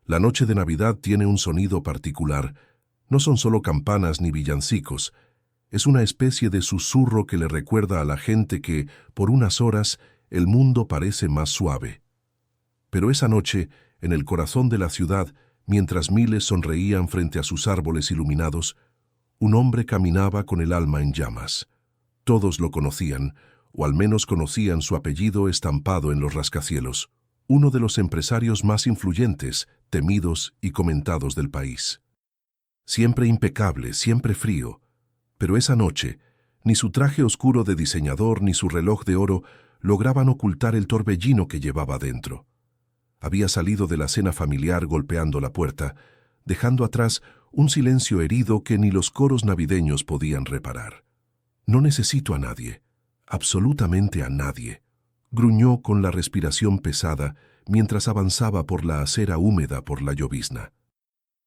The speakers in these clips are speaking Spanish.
La noche de Navidad tiene un sonido particular. No son solo campanas ni villancicos. Es una especie de susurro que le recuerda a la gente que, por unas horas, el mundo parece más suave. Pero esa noche, en el corazón de la ciudad, mientras miles sonreían frente a sus árboles iluminados, un hombre caminaba con el alma en llamas. Todos lo conocían, o al menos conocían su apellido estampado en los rascacielos. Uno de los empresarios más influyentes, temidos y comentados del país. Siempre impecable, siempre frío. Pero esa noche, ni su traje oscuro de diseñador ni su reloj de oro lograban ocultar el torbellino que llevaba dentro. Había salido de la cena familiar golpeando la puerta, dejando atrás un silencio herido que ni los coros navideños podían reparar. «No necesito a nadie, absolutamente a nadie», gruñó con la respiración pesada mientras avanzaba por la acera húmeda por la llovizna.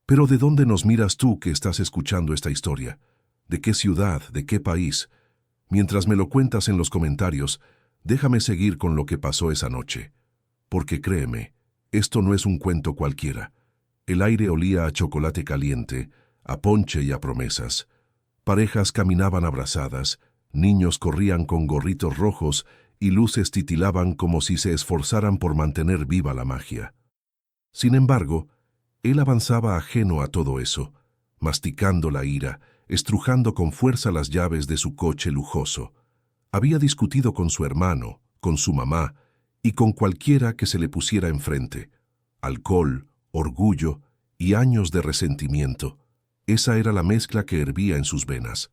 «¿Pero de dónde nos miras tú que estás escuchando esta historia? ¿De qué ciudad? ¿De qué país? Mientras me lo cuentas en los comentarios, déjame seguir con lo que pasó esa noche. Porque créeme, esto no es un cuento cualquiera. El aire olía a chocolate caliente, a ponche y a promesas. Parejas caminaban abrazadas, niños corrían con gorritos rojos y luces titilaban como si se esforzaran por mantener viva la magia. Sin embargo, él avanzaba ajeno a todo eso, masticando la ira, estrujando con fuerza las llaves de su coche lujoso. Había discutido con su hermano, con su mamá y con cualquiera que se le pusiera enfrente. Alcohol, orgullo y años de resentimiento. Esa era la mezcla que hervía en sus venas.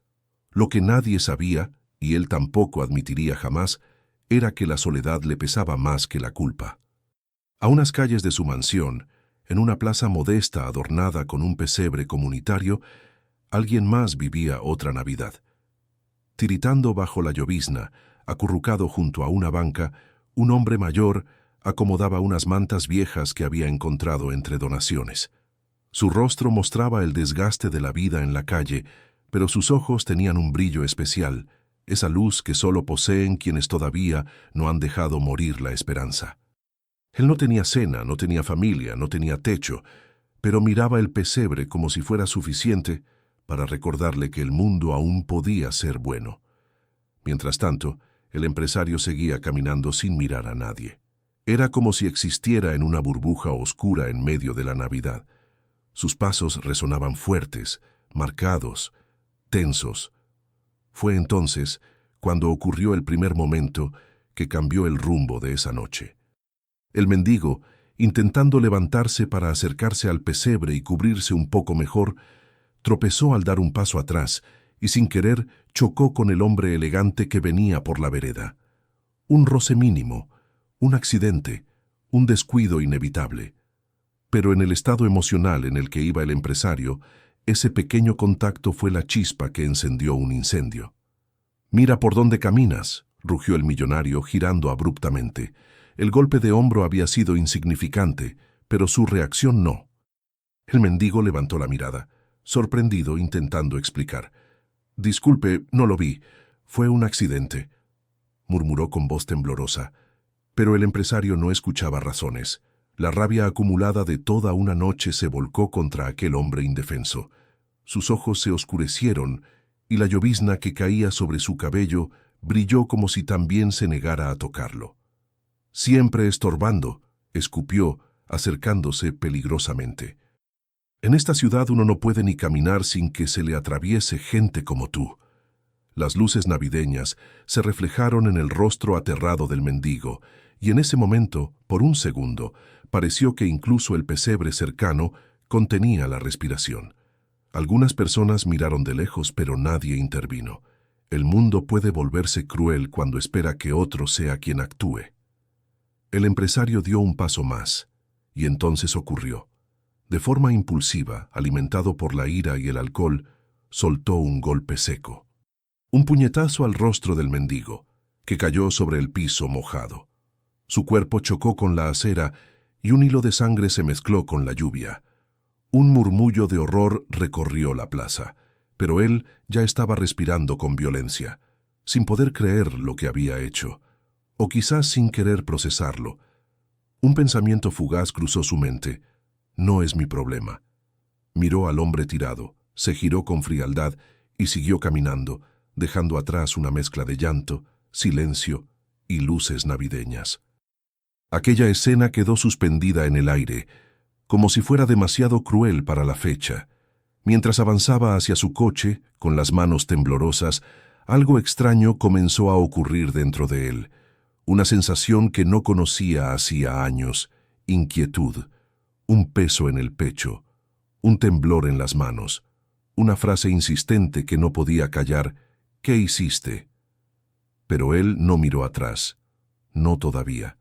Lo que nadie sabía, y él tampoco admitiría jamás, era que la soledad le pesaba más que la culpa. A unas calles de su mansión, en una plaza modesta adornada con un pesebre comunitario, alguien más vivía otra Navidad. Tiritando bajo la llovizna, acurrucado junto a una banca, un hombre mayor acomodaba unas mantas viejas que había encontrado entre donaciones. Su rostro mostraba el desgaste de la vida en la calle, pero sus ojos tenían un brillo especial, esa luz que solo poseen quienes todavía no han dejado morir la esperanza. Él no tenía cena, no tenía familia, no tenía techo, pero miraba el pesebre como si fuera suficiente para recordarle que el mundo aún podía ser bueno. Mientras tanto, el empresario seguía caminando sin mirar a nadie. Era como si existiera en una burbuja oscura en medio de la Navidad. Sus pasos resonaban fuertes, marcados, tensos. Fue entonces cuando ocurrió el primer momento que cambió el rumbo de esa noche. El mendigo, intentando levantarse para acercarse al pesebre y cubrirse un poco mejor, tropezó al dar un paso atrás y sin querer chocó con el hombre elegante que venía por la vereda. Un roce mínimo, un accidente, un descuido inevitable. Pero en el estado emocional en el que iba el empresario, ese pequeño contacto fue la chispa que encendió un incendio. «Mira por dónde caminas», rugió el millonario girando abruptamente. El golpe de hombro había sido insignificante, pero su reacción no. El mendigo levantó la mirada, sorprendido, intentando explicar. «Disculpe, no lo vi. Fue un accidente», murmuró con voz temblorosa. Pero el empresario no escuchaba razones. La rabia acumulada de toda una noche se volcó contra aquel hombre indefenso. Sus ojos se oscurecieron y la llovizna que caía sobre su cabello brilló como si también se negara a tocarlo. «Siempre estorbando», escupió, acercándose peligrosamente. «En esta ciudad uno no puede ni caminar sin que se le atraviese gente como tú». Las luces navideñas se reflejaron en el rostro aterrado del mendigo, y en ese momento, por un segundo, pareció que incluso el pesebre cercano contenía la respiración. Algunas personas miraron de lejos, pero nadie intervino. El mundo puede volverse cruel cuando espera que otro sea quien actúe. El empresario dio un paso más, y entonces ocurrió. De forma impulsiva, alimentado por la ira y el alcohol, soltó un golpe seco. Un puñetazo al rostro del mendigo, que cayó sobre el piso mojado. Su cuerpo chocó con la acera y un hilo de sangre se mezcló con la lluvia. Un murmullo de horror recorrió la plaza, pero él ya estaba respirando con violencia, sin poder creer lo que había hecho, o quizás sin querer procesarlo. Un pensamiento fugaz cruzó su mente. No es mi problema. Miró al hombre tirado, se giró con frialdad y siguió caminando, dejando atrás una mezcla de llanto, silencio y luces navideñas. Aquella escena quedó suspendida en el aire, como si fuera demasiado cruel para la fecha. Mientras avanzaba hacia su coche, con las manos temblorosas, algo extraño comenzó a ocurrir dentro de él. Una sensación que no conocía hacía años, inquietud, un peso en el pecho, un temblor en las manos, una frase insistente que no podía callar: ¿qué hiciste? Pero él no miró atrás, no todavía.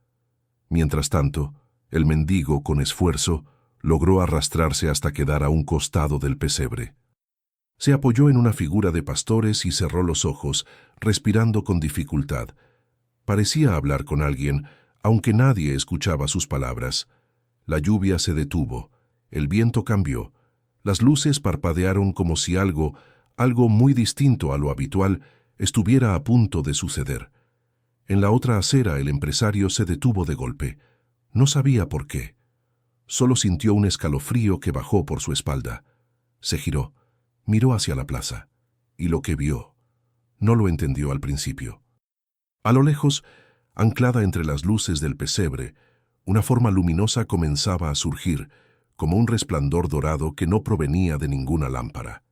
Mientras tanto, el mendigo, con esfuerzo, logró arrastrarse hasta quedar a un costado del pesebre. Se apoyó en una figura de pastores y cerró los ojos, respirando con dificultad. Parecía hablar con alguien, aunque nadie escuchaba sus palabras. La lluvia se detuvo, el viento cambió, las luces parpadearon como si algo muy distinto a lo habitual, estuviera a punto de suceder. En la otra acera el empresario se detuvo de golpe. No sabía por qué. Solo sintió un escalofrío que bajó por su espalda. Se giró, miró hacia la plaza, y lo que vio, no lo entendió al principio. A lo lejos, anclada entre las luces del pesebre, una forma luminosa comenzaba a surgir, como un resplandor dorado que no provenía de ninguna lámpara.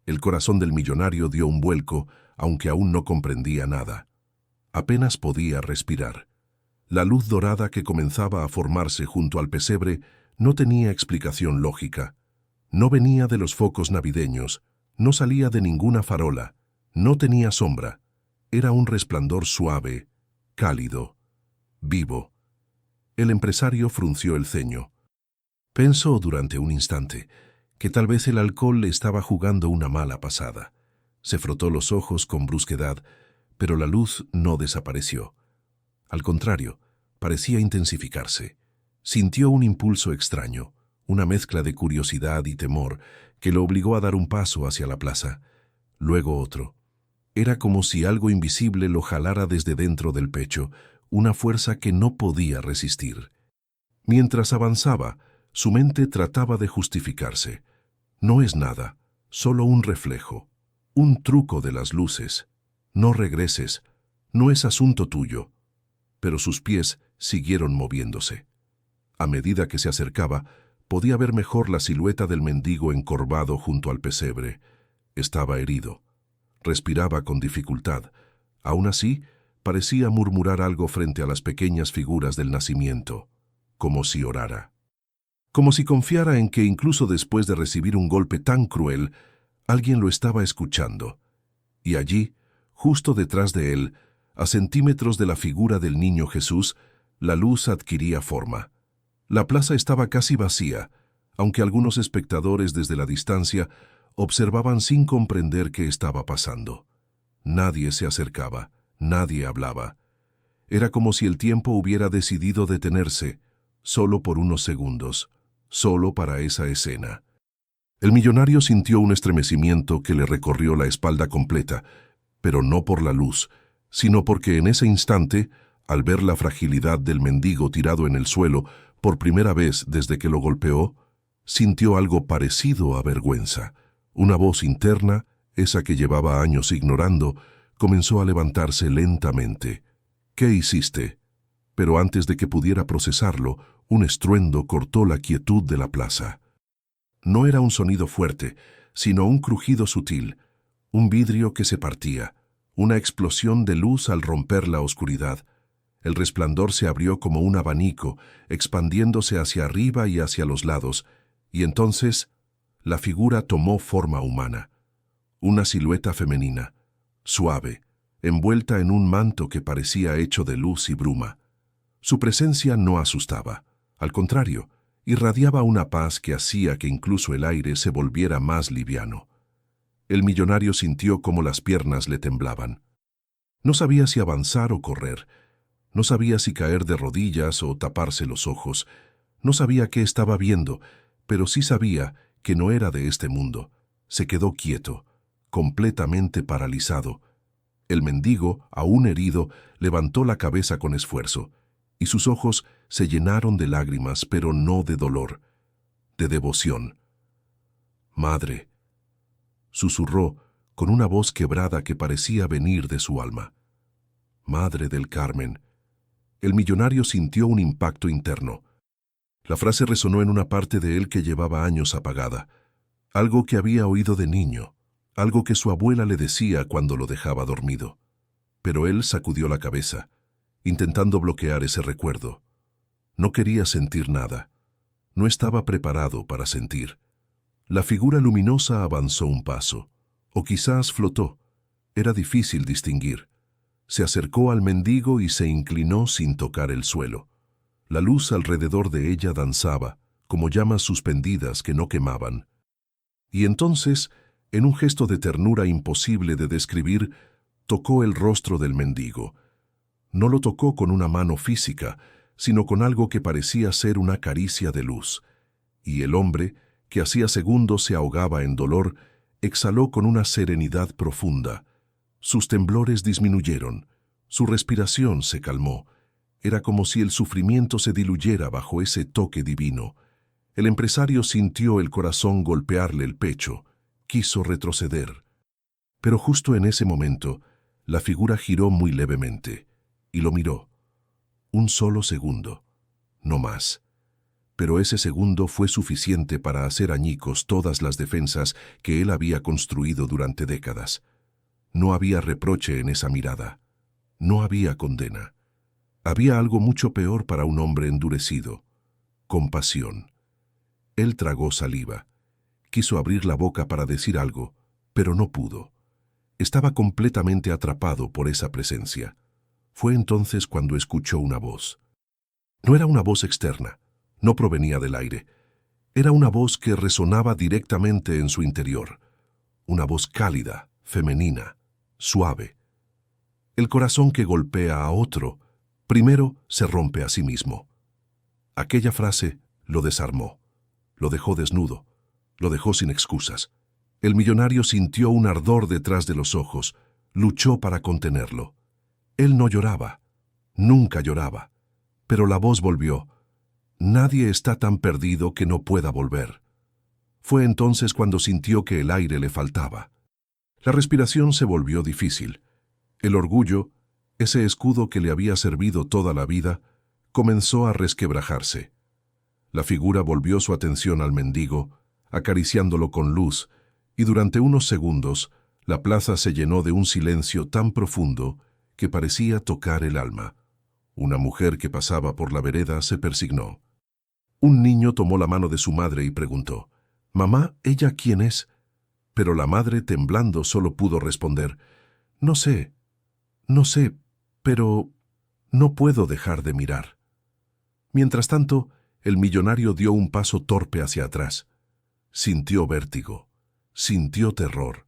El corazón del millonario dio un vuelco, aunque aún no comprendía nada. Apenas podía respirar. La luz dorada que comenzaba a formarse junto al pesebre no tenía explicación lógica. No venía de los focos navideños, no salía de ninguna farola, no tenía sombra. Era un resplandor suave, cálido, vivo. El empresario frunció el ceño. Pensó durante un instante que tal vez el alcohol le estaba jugando una mala pasada. Se frotó los ojos con brusquedad, pero la luz no desapareció. Al contrario, parecía intensificarse. Sintió un impulso extraño, una mezcla de curiosidad y temor, que lo obligó a dar un paso hacia la plaza, luego otro. Era como si algo invisible lo jalara desde dentro del pecho, una fuerza que no podía resistir. Mientras avanzaba, su mente trataba de justificarse. No es nada, solo un reflejo, un truco de las luces. No regreses, no es asunto tuyo. Pero sus pies siguieron moviéndose. A medida que se acercaba, podía ver mejor la silueta del mendigo encorvado junto al pesebre. Estaba herido. Respiraba con dificultad. Aún así, parecía murmurar algo frente a las pequeñas figuras del nacimiento, como si orara. Como si confiara en que incluso después de recibir un golpe tan cruel, alguien lo estaba escuchando. Y allí, justo detrás de él, a centímetros de la figura del niño Jesús, la luz adquiría forma. La plaza estaba casi vacía, aunque algunos espectadores desde la distancia observaban sin comprender qué estaba pasando. Nadie se acercaba, nadie hablaba. Era como si el tiempo hubiera decidido detenerse, solo por unos segundos, solo para esa escena. El millonario sintió un estremecimiento que le recorrió la espalda completa, pero no por la luz, sino porque en ese instante, al ver la fragilidad del mendigo tirado en el suelo por primera vez desde que lo golpeó, sintió algo parecido a vergüenza. Una voz interna, esa que llevaba años ignorando, comenzó a levantarse lentamente. ¿Qué hiciste? Pero antes de que pudiera procesarlo, un estruendo cortó la quietud de la plaza. No era un sonido fuerte, sino un crujido sutil, un vidrio que se partía, una explosión de luz al romper la oscuridad. El resplandor se abrió como un abanico, expandiéndose hacia arriba y hacia los lados, y entonces la figura tomó forma humana. Una silueta femenina, suave, envuelta en un manto que parecía hecho de luz y bruma. Su presencia no asustaba, al contrario, irradiaba una paz que hacía que incluso el aire se volviera más liviano. El millonario sintió cómo las piernas le temblaban. No sabía si avanzar o correr. No sabía si caer de rodillas o taparse los ojos. No sabía qué estaba viendo, pero sí sabía que no era de este mundo. Se quedó quieto, completamente paralizado. El mendigo, aún herido, levantó la cabeza con esfuerzo, y sus ojos se llenaron de lágrimas, pero no de dolor. de devoción. «Madre», susurró con una voz quebrada que parecía venir de su alma. «Madre del Carmen». El millonario sintió un impacto interno. La frase resonó en una parte de él que llevaba años apagada, algo que había oído de niño, algo que su abuela le decía cuando lo dejaba dormido. Pero él sacudió la cabeza, intentando bloquear ese recuerdo. No quería sentir nada. No estaba preparado para sentir. La figura luminosa avanzó un paso, o quizás flotó. Era difícil distinguir. Se acercó al mendigo y se inclinó sin tocar el suelo. La luz alrededor de ella danzaba, como llamas suspendidas que no quemaban. Y entonces, en un gesto de ternura imposible de describir, tocó el rostro del mendigo. No lo tocó con una mano física, sino con algo que parecía ser una caricia de luz. Y el hombre, que hacía segundos se ahogaba en dolor, exhaló con una serenidad profunda. Sus temblores disminuyeron, su respiración se calmó. Era como si el sufrimiento se diluyera bajo ese toque divino. El empresario sintió el corazón golpearle el pecho. Quiso retroceder. Pero justo en ese momento, la figura giró muy levemente y lo miró. Un solo segundo, no más. Pero ese segundo fue suficiente para hacer añicos todas las defensas que él había construido durante décadas. No había reproche en esa mirada. No había condena. Había algo mucho peor para un hombre endurecido: compasión. Él tragó saliva. Quiso abrir la boca para decir algo, pero no pudo. Estaba completamente atrapado por esa presencia. Fue entonces cuando escuchó una voz. No era una voz externa, no provenía del aire. Era una voz que resonaba directamente en su interior. Una voz cálida, femenina, suave. El corazón que golpea a otro, primero se rompe a sí mismo. Aquella frase lo desarmó, lo dejó desnudo, lo dejó sin excusas. El millonario sintió un ardor detrás de los ojos, luchó para contenerlo. Él no lloraba, nunca lloraba, pero la voz volvió. Nadie está tan perdido que no pueda volver. Fue entonces cuando sintió que el aire le faltaba. La respiración se volvió difícil. El orgullo, ese escudo que le había servido toda la vida, comenzó a resquebrajarse. La figura volvió su atención al mendigo, acariciándolo con luz, y durante unos segundos la plaza se llenó de un silencio tan profundo que parecía tocar el alma. Una mujer que pasaba por la vereda se persignó. Un niño tomó la mano de su madre y preguntó: «Mamá, ¿ella quién es?». Pero la madre, temblando, solo pudo responder: «No sé, pero no puedo dejar de mirar». Mientras tanto, el millonario dio un paso torpe hacia atrás. Sintió vértigo, sintió terror,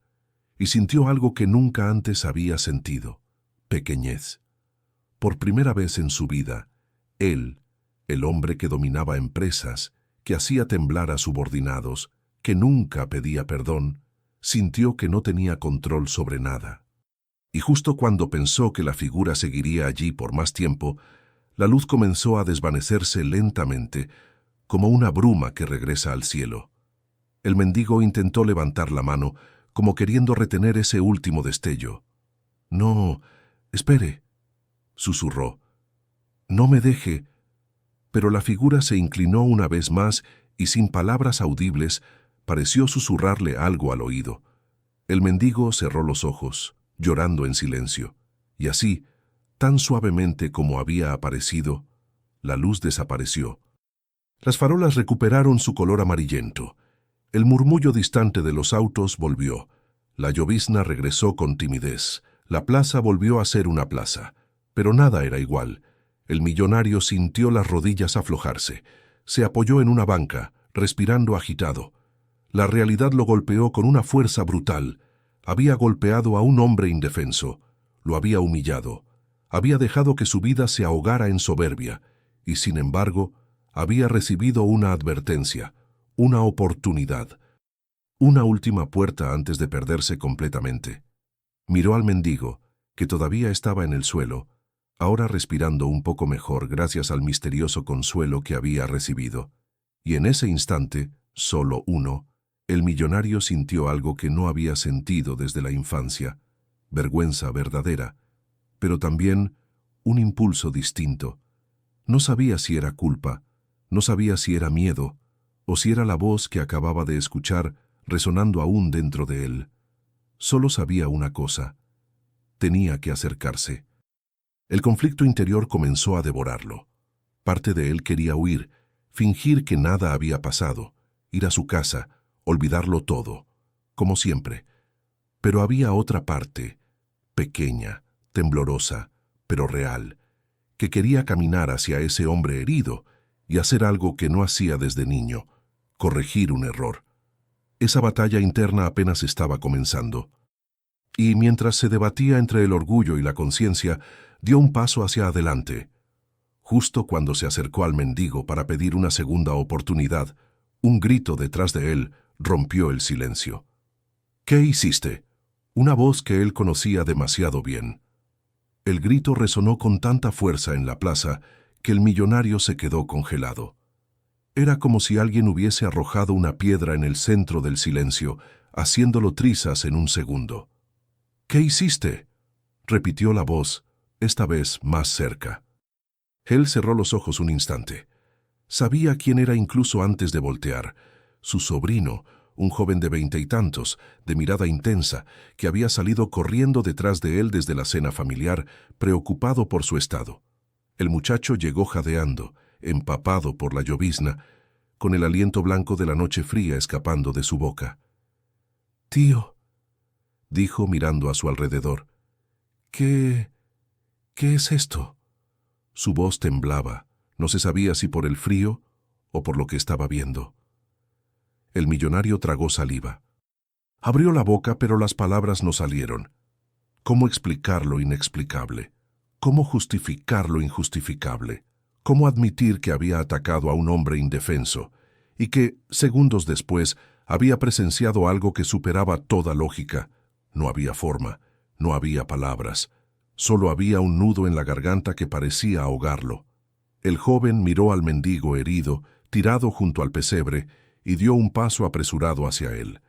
y sintió algo que nunca antes había sentido: pequeñez. Por primera vez en su vida, él, el hombre que dominaba empresas, que hacía temblar a subordinados, que nunca pedía perdón, sintió que no tenía control sobre nada. Y justo cuando pensó que la figura seguiría allí por más tiempo, la luz comenzó a desvanecerse lentamente, como una bruma que regresa al cielo. El mendigo intentó levantar la mano, como queriendo retener ese último destello. «No, espere», susurró. «No me deje». Pero la figura se inclinó una vez más y, sin palabras audibles, pareció susurrarle algo al oído. El mendigo cerró los ojos, llorando en silencio, y así, tan suavemente como había aparecido, la luz desapareció. Las farolas recuperaron su color amarillento. El murmullo distante de los autos volvió. La llovizna regresó con timidez. La plaza volvió a ser una plaza. Pero nada era igual. El millonario sintió las rodillas aflojarse. Se apoyó en una banca, respirando agitado. La realidad lo golpeó con una fuerza brutal. Había golpeado a un hombre indefenso. Lo había humillado. Había dejado que su vida se ahogara en soberbia. Y sin embargo, había recibido una advertencia, una oportunidad. Una última puerta antes de perderse completamente. Miró al mendigo, que todavía estaba en el suelo, ahora respirando un poco mejor gracias al misterioso consuelo que había recibido, y en ese instante solo uno, el millonario sintió algo que no había sentido desde la infancia, vergüenza verdadera, pero también un impulso distinto. No sabía si era culpa, no sabía si era miedo, o si era la voz que acababa de escuchar resonando aún dentro de él. Solo sabía una cosa: tenía que acercarse. El conflicto interior comenzó a devorarlo. Parte de él quería huir, fingir que nada había pasado, ir a su casa, olvidarlo todo, como siempre. Pero había otra parte, pequeña, temblorosa, pero real, que quería caminar hacia ese hombre herido y hacer algo que no hacía desde niño: corregir un error. Esa batalla interna apenas estaba comenzando. Y mientras se debatía entre el orgullo y la conciencia, dio un paso hacia adelante. Justo cuando se acercó al mendigo para pedir una segunda oportunidad, un grito detrás de él rompió el silencio. «¿Qué hiciste?», una voz que él conocía demasiado bien. El grito resonó con tanta fuerza en la plaza que el millonario se quedó congelado. Era como si alguien hubiese arrojado una piedra en el centro del silencio, haciéndolo trizas en un segundo. «¿Qué hiciste?», repitió la voz, esta vez más cerca. Él cerró los ojos un instante. Sabía quién era incluso antes de voltear: su sobrino, un joven de 20 y tantos, de mirada intensa, que había salido corriendo detrás de él desde la cena familiar, preocupado por su estado. El muchacho llegó jadeando, empapado por la llovizna, con el aliento blanco de la noche fría escapando de su boca. «Tío», dijo mirando a su alrededor, ¿Qué es esto?» Su voz temblaba, no se sabía si por el frío o por lo que estaba viendo. El millonario tragó saliva. Abrió la boca, pero las palabras no salieron. ¿Cómo explicar lo inexplicable? ¿Cómo justificar lo injustificable? ¿Cómo admitir que había atacado a un hombre indefenso y que, segundos después, había presenciado algo que superaba toda lógica? No había forma, no había palabras. Solo había un nudo en la garganta que parecía ahogarlo. El joven miró al mendigo herido, tirado junto al pesebre, y dio un paso apresurado hacia él.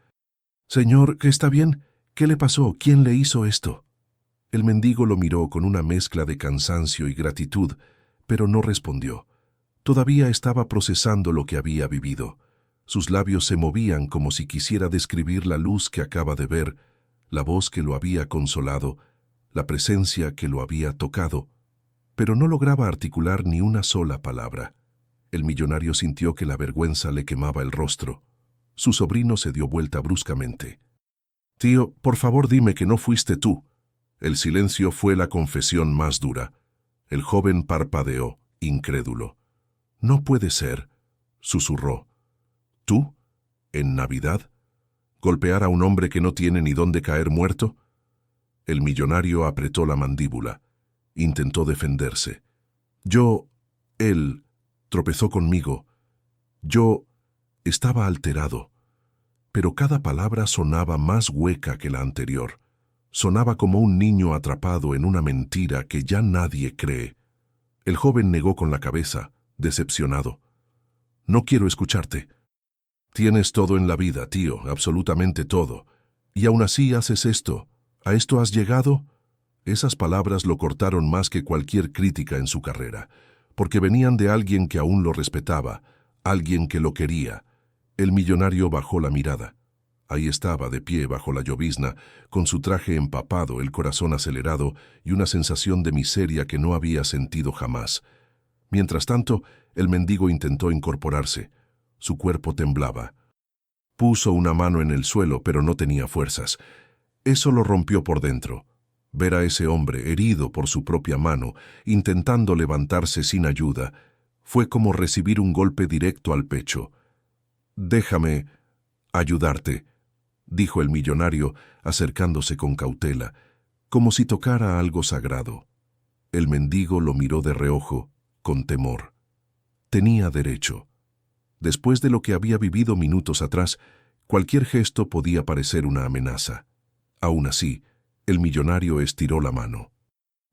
«Señor, ¿está bien? ¿Qué le pasó? ¿Quién le hizo esto?» El mendigo lo miró con una mezcla de cansancio y gratitud, pero no respondió. Todavía estaba procesando lo que había vivido. Sus labios se movían como si quisiera describir la luz que acaba de ver, la voz que lo había consolado, la presencia que lo había tocado, pero no lograba articular ni una sola palabra. El millonario sintió que la vergüenza le quemaba el rostro. Su sobrino se dio vuelta bruscamente. «Tío, por favor dime que no fuiste tú». El silencio fue la confesión más dura. El joven parpadeó, incrédulo. «No puede ser», susurró. «¿Tú? ¿En Navidad? ¿Golpear a un hombre que no tiene ni dónde caer muerto?» El millonario apretó la mandíbula. Intentó defenderse. Él tropezó conmigo. Yo estaba alterado. Pero cada palabra sonaba más hueca que la anterior. Sonaba como un niño atrapado en una mentira que ya nadie cree. El joven negó con la cabeza, decepcionado. «No quiero escucharte. Tienes todo en la vida, tío, absolutamente todo. Y aún así haces esto. ¿A esto has llegado?» Esas palabras lo cortaron más que cualquier crítica en su carrera, porque venían de alguien que aún lo respetaba, alguien que lo quería. El millonario bajó la mirada. Ahí estaba, de pie bajo la llovizna, con su traje empapado, el corazón acelerado y una sensación de miseria que no había sentido jamás. Mientras tanto, el mendigo intentó incorporarse. Su cuerpo temblaba. Puso una mano en el suelo, pero no tenía fuerzas. Eso lo rompió por dentro. Ver a ese hombre herido por su propia mano, intentando levantarse sin ayuda, fue como recibir un golpe directo al pecho. «Déjame ayudarte», dijo el millonario, acercándose con cautela, como si tocara algo sagrado. El mendigo lo miró de reojo, con temor. Tenía derecho. Después de lo que había vivido minutos atrás, cualquier gesto podía parecer una amenaza. Aún así, el millonario estiró la mano.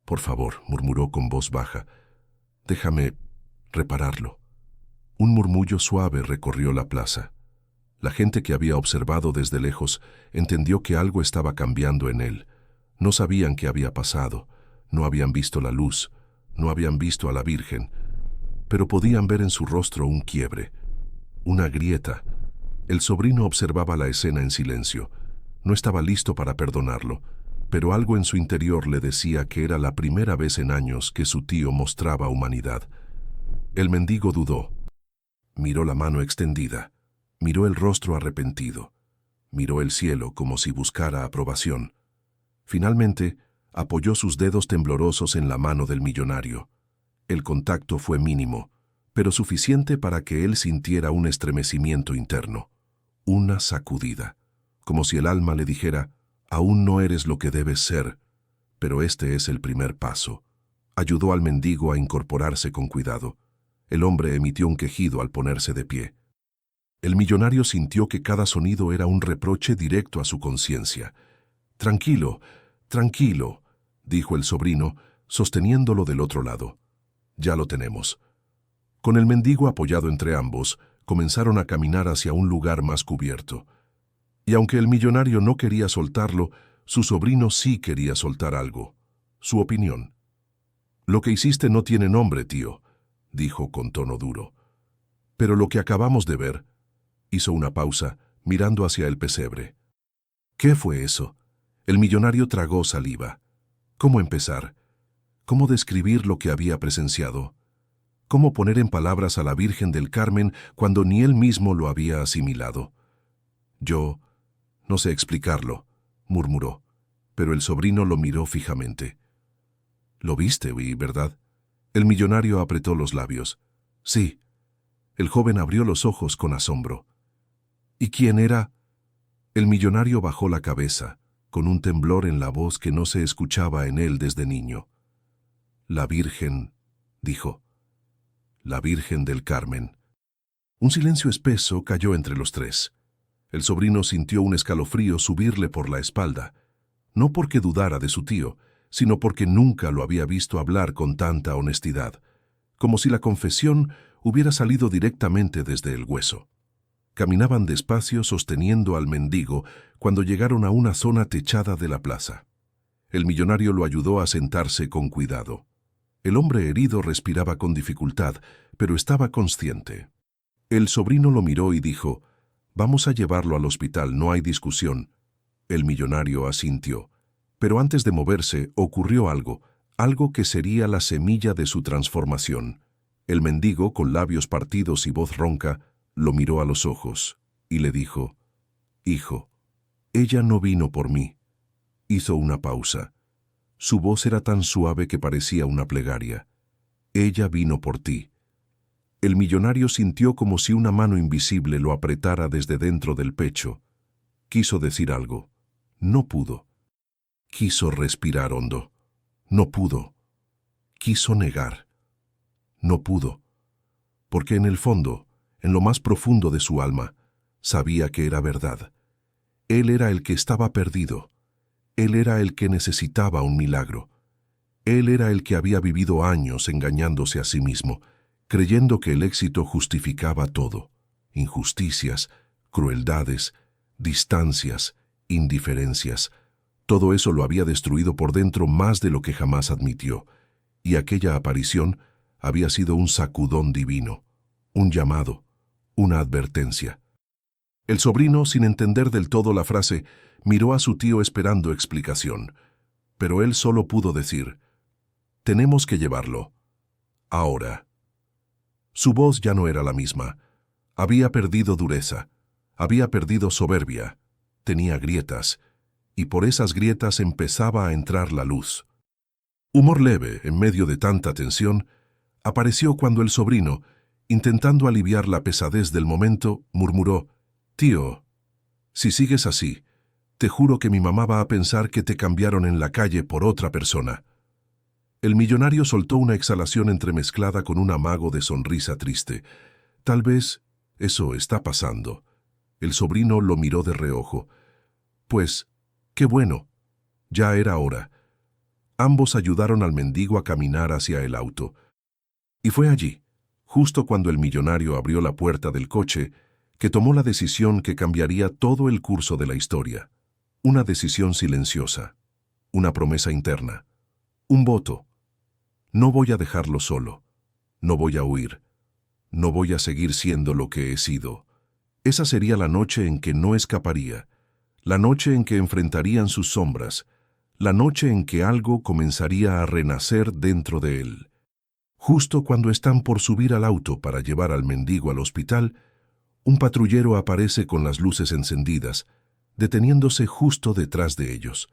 «Por favor», murmuró con voz baja, «déjame repararlo». Un murmullo suave recorrió la plaza. La gente que había observado desde lejos entendió que algo estaba cambiando en él. No sabían qué había pasado, no habían visto la luz, no habían visto a la Virgen, pero podían ver en su rostro un quiebre, una grieta. El sobrino observaba la escena en silencio. No estaba listo para perdonarlo, pero algo en su interior le decía que era la primera vez en años que su tío mostraba humanidad. El mendigo dudó. Miró la mano extendida, miró el rostro arrepentido, miró el cielo como si buscara aprobación. Finalmente, apoyó sus dedos temblorosos en la mano del millonario. El contacto fue mínimo, pero suficiente para que él sintiera un estremecimiento interno, una sacudida, como si el alma le dijera: aún no eres lo que debes ser, pero este es el primer paso. Ayudó al mendigo a incorporarse con cuidado. El hombre emitió un quejido al ponerse de pie. El millonario sintió que cada sonido era un reproche directo a su conciencia. «Tranquilo, tranquilo», dijo el sobrino, sosteniéndolo del otro lado. «Ya lo tenemos». Con el mendigo apoyado entre ambos, comenzaron a caminar hacia un lugar más cubierto. Y aunque el millonario no quería soltarlo, su sobrino sí quería soltar algo, su opinión. «Lo que hiciste no tiene nombre, tío», dijo con tono duro. «Pero lo que acabamos de ver», hizo una pausa, mirando hacia el pesebre. «¿Qué fue eso?» El millonario tragó saliva. ¿Cómo empezar? ¿Cómo describir lo que había presenciado? ¿Cómo poner en palabras a la Virgen del Carmen cuando ni él mismo lo había asimilado? «Yo no sé explicarlo», murmuró, pero el sobrino lo miró fijamente. «Lo viste, ¿verdad?» El millonario apretó los labios. «Sí». El joven abrió los ojos con asombro. «¿Y quién era?» El millonario bajó la cabeza, con un temblor en la voz que no se escuchaba en él desde niño. «La Virgen», dijo. «La Virgen del Carmen». Un silencio espeso cayó entre los tres. El sobrino sintió un escalofrío subirle por la espalda, no porque dudara de su tío, sino porque nunca lo había visto hablar con tanta honestidad, como si la confesión hubiera salido directamente desde el hueso. Caminaban despacio sosteniendo al mendigo cuando llegaron a una zona techada de la plaza. El millonario lo ayudó a sentarse con cuidado. El hombre herido respiraba con dificultad, pero estaba consciente. El sobrino lo miró y dijo: «Vamos a llevarlo al hospital, no hay discusión». El millonario asintió. Pero antes de moverse ocurrió algo que sería la semilla de su transformación. El mendigo, con labios partidos y voz ronca, lo miró a los ojos y le dijo: «Hijo, ella no vino por mí». Hizo una pausa. Su voz era tan suave que parecía una plegaria. «Ella vino por ti». El millonario sintió como si una mano invisible lo apretara desde dentro del pecho. Quiso decir algo. No pudo. Quiso respirar hondo. No pudo. Quiso negar. No pudo. Porque en el fondo, en lo más profundo de su alma, sabía que era verdad. Él era el que estaba perdido. Él era el que necesitaba un milagro. Él era el que había vivido años engañándose a sí mismo, creyendo que el éxito justificaba todo: injusticias, crueldades, distancias, indiferencias. Todo eso lo había destruido por dentro más de lo que jamás admitió, y aquella aparición había sido un sacudón divino, un llamado, una advertencia. El sobrino, sin entender del todo la frase, miró a su tío esperando explicación, pero él solo pudo decir: «Tenemos que llevarlo. Ahora». Su voz ya no era la misma. Había perdido dureza, había perdido soberbia, tenía grietas, y por esas grietas empezaba a entrar la luz. Humor leve, en medio de tanta tensión, apareció cuando el sobrino, intentando aliviar la pesadez del momento, murmuró: «Tío, si sigues así, te juro que mi mamá va a pensar que te cambiaron en la calle por otra persona». El millonario soltó una exhalación entremezclada con un amago de sonrisa triste. «Tal vez eso está pasando». El sobrino lo miró de reojo. «Pues, qué bueno. Ya era hora». Ambos ayudaron al mendigo a caminar hacia el auto. Y fue allí, justo cuando el millonario abrió la puerta del coche, que tomó la decisión que cambiaría todo el curso de la historia. Una decisión silenciosa, una promesa interna, un voto. No voy a dejarlo solo, no voy a huir, no voy a seguir siendo lo que he sido. Esa sería la noche en que no escaparía, la noche en que enfrentarían sus sombras, la noche en que algo comenzaría a renacer dentro de él. Justo cuando están por subir al auto para llevar al mendigo al hospital, un patrullero aparece con las luces encendidas, deteniéndose justo detrás de ellos.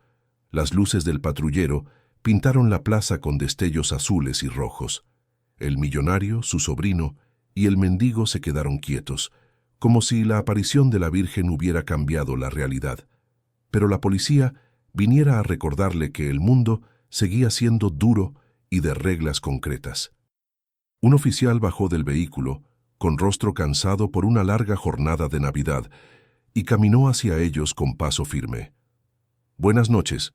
Las luces del patrullero pintaron la plaza con destellos azules y rojos. El millonario, su sobrino y el mendigo se quedaron quietos, como si la aparición de la Virgen hubiera cambiado la realidad. Pero la policía viniera a recordarle que el mundo seguía siendo duro y de reglas concretas. Un oficial bajó del vehículo, con rostro cansado por una larga jornada de Navidad, y caminó hacia ellos con paso firme. «Buenas noches.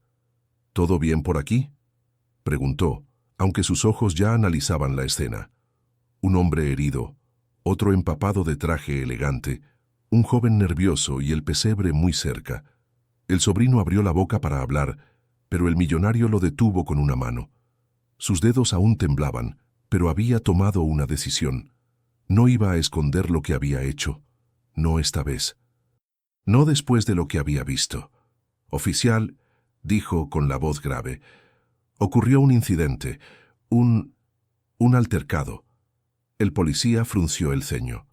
¿Todo bien por aquí?», preguntó, aunque sus ojos ya analizaban la escena. Un hombre herido, otro empapado de traje elegante, un joven nervioso y el pesebre muy cerca. El sobrino abrió la boca para hablar, pero el millonario lo detuvo con una mano. Sus dedos aún temblaban, pero había tomado una decisión. No iba a esconder lo que había hecho, no esta vez. No después de lo que había visto. «Oficial», dijo con la voz grave, «ocurrió un incidente, un altercado». El policía frunció el ceño.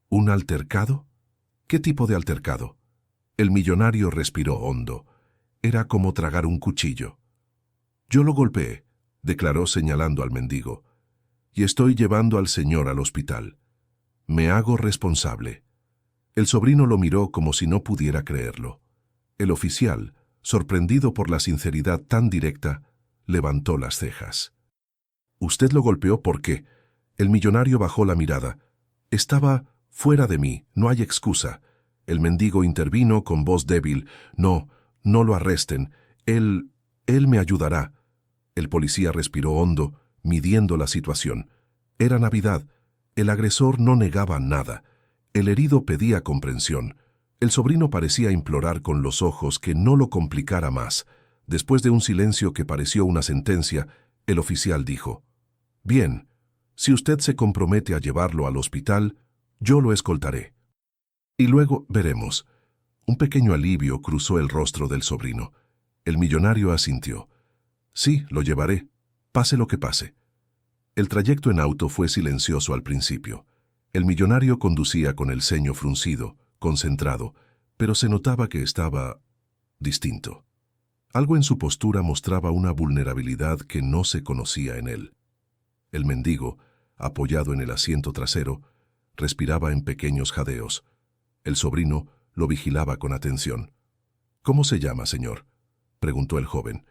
«¿Un altercado? ¿Qué tipo de altercado?». El millonario respiró hondo. Era como tragar un cuchillo. «Yo lo golpeé», declaró señalando al mendigo, «y estoy llevando al señor al hospital. Me hago responsable». El sobrino lo miró como si no pudiera creerlo. El oficial, sorprendido por la sinceridad tan directa, levantó las cejas. «¿Usted lo golpeó por qué?». El millonario bajó la mirada. «Estaba fuera de mí, no hay excusa». El mendigo intervino con voz débil. «No, no lo arresten. Él me ayudará». El policía respiró hondo, midiendo la situación. Era Navidad. El agresor no negaba nada. El herido pedía comprensión. El sobrino parecía implorar con los ojos que no lo complicara más. Después de un silencio que pareció una sentencia, el oficial dijo: «Bien, si usted se compromete a llevarlo al hospital, yo lo escoltaré. Y luego veremos». Un pequeño alivio cruzó el rostro del sobrino. El millonario asintió. «Sí, lo llevaré, pase lo que pase». El trayecto en auto fue silencioso al principio. El millonario conducía con el ceño fruncido, concentrado, pero se notaba que estaba distinto. Algo en su postura mostraba una vulnerabilidad que no se conocía en él. El mendigo, apoyado en el asiento trasero, respiraba en pequeños jadeos. El sobrino lo vigilaba con atención. «¿Cómo se llama, señor?», preguntó el joven.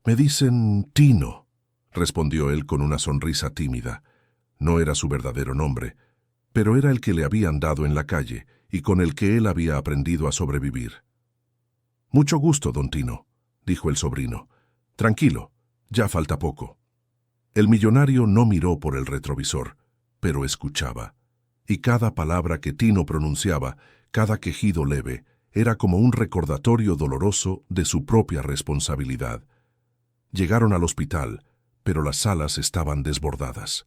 «Me dicen Tino», respondió él con una sonrisa tímida. No era su verdadero nombre, pero era el que le habían dado en la calle y con el que él había aprendido a sobrevivir. «Mucho gusto, don Tino», dijo el sobrino. «Tranquilo, ya falta poco». El millonario no miró por el retrovisor, pero escuchaba. Y cada palabra que Tino pronunciaba, cada quejido leve, era como un recordatorio doloroso de su propia responsabilidad. Llegaron al hospital, pero las salas estaban desbordadas.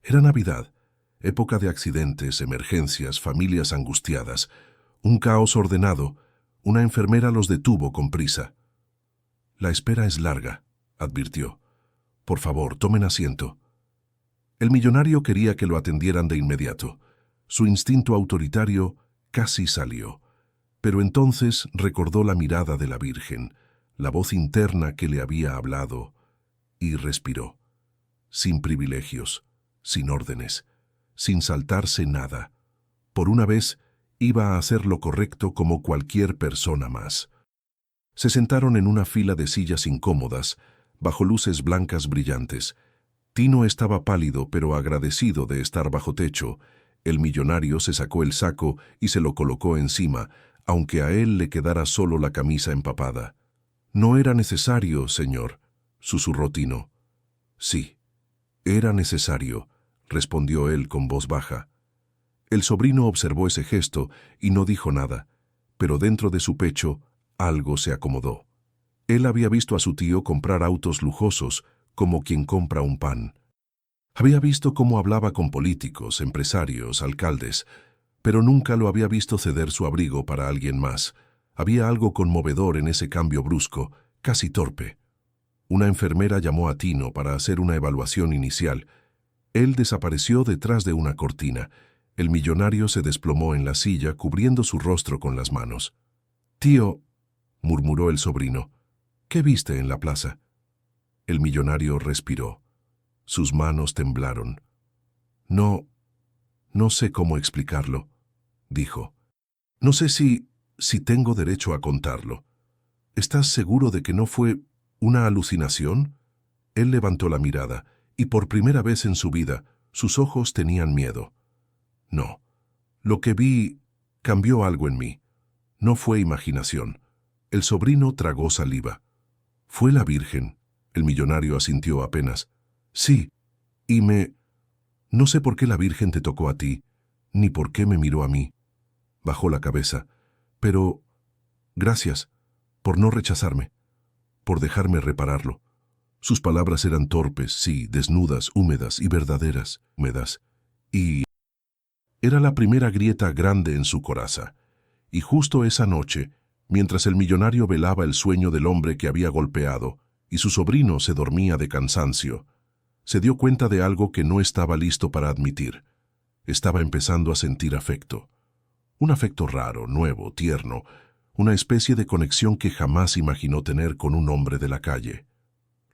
Era Navidad, época de accidentes, emergencias, familias angustiadas, un caos ordenado. Una enfermera los detuvo con prisa. «La espera es larga», advirtió. «Por favor, tomen asiento». El millonario quería que lo atendieran de inmediato. Su instinto autoritario casi salió. Pero entonces recordó la mirada de la Virgen, la voz interna que le había hablado, y respiró. Sin privilegios, sin órdenes, sin saltarse nada. Por una vez iba a hacer lo correcto como cualquier persona más. Se sentaron en una fila de sillas incómodas, bajo luces blancas brillantes. Tino estaba pálido pero agradecido de estar bajo techo. El millonario se sacó el saco y se lo colocó encima, aunque a él le quedara solo la camisa empapada. «No era necesario, señor», susurró Tino. «Sí, era necesario», respondió él con voz baja. El sobrino observó ese gesto y no dijo nada, pero dentro de su pecho algo se acomodó. Él había visto a su tío comprar autos lujosos como quien compra un pan. Había visto cómo hablaba con políticos, empresarios, alcaldes, pero nunca lo había visto ceder su abrigo para alguien más. Había algo conmovedor en ese cambio brusco, casi torpe. Una enfermera llamó a Tino para hacer una evaluación inicial. Él desapareció detrás de una cortina. El millonario se desplomó en la silla, cubriendo su rostro con las manos. «Tío», murmuró el sobrino, «¿qué viste en la plaza?» El millonario respiró. Sus manos temblaron. No sé cómo explicarlo», dijo. «No sé si tengo derecho a contarlo. ¿Estás seguro de que no fue una alucinación?» Él levantó la mirada, y por primera vez en su vida, sus ojos tenían miedo. «No. Lo que vi cambió algo en mí. No fue imaginación». El sobrino tragó saliva. «¿Fue la Virgen?», el millonario asintió apenas. «Sí, y no sé por qué la Virgen te tocó a ti, ni por qué me miró a mí». Bajó la cabeza. «Pero gracias por no rechazarme, por dejarme repararlo». Sus palabras eran torpes, sí, desnudas, húmedas y verdaderas, húmedas. Y era la primera grieta grande en su coraza. Y justo esa noche, mientras el millonario velaba el sueño del hombre que había golpeado, y su sobrino se dormía de cansancio, se dio cuenta de algo que no estaba listo para admitir. Estaba empezando a sentir afecto. Un afecto raro, nuevo, tierno, una especie de conexión que jamás imaginó tener con un hombre de la calle.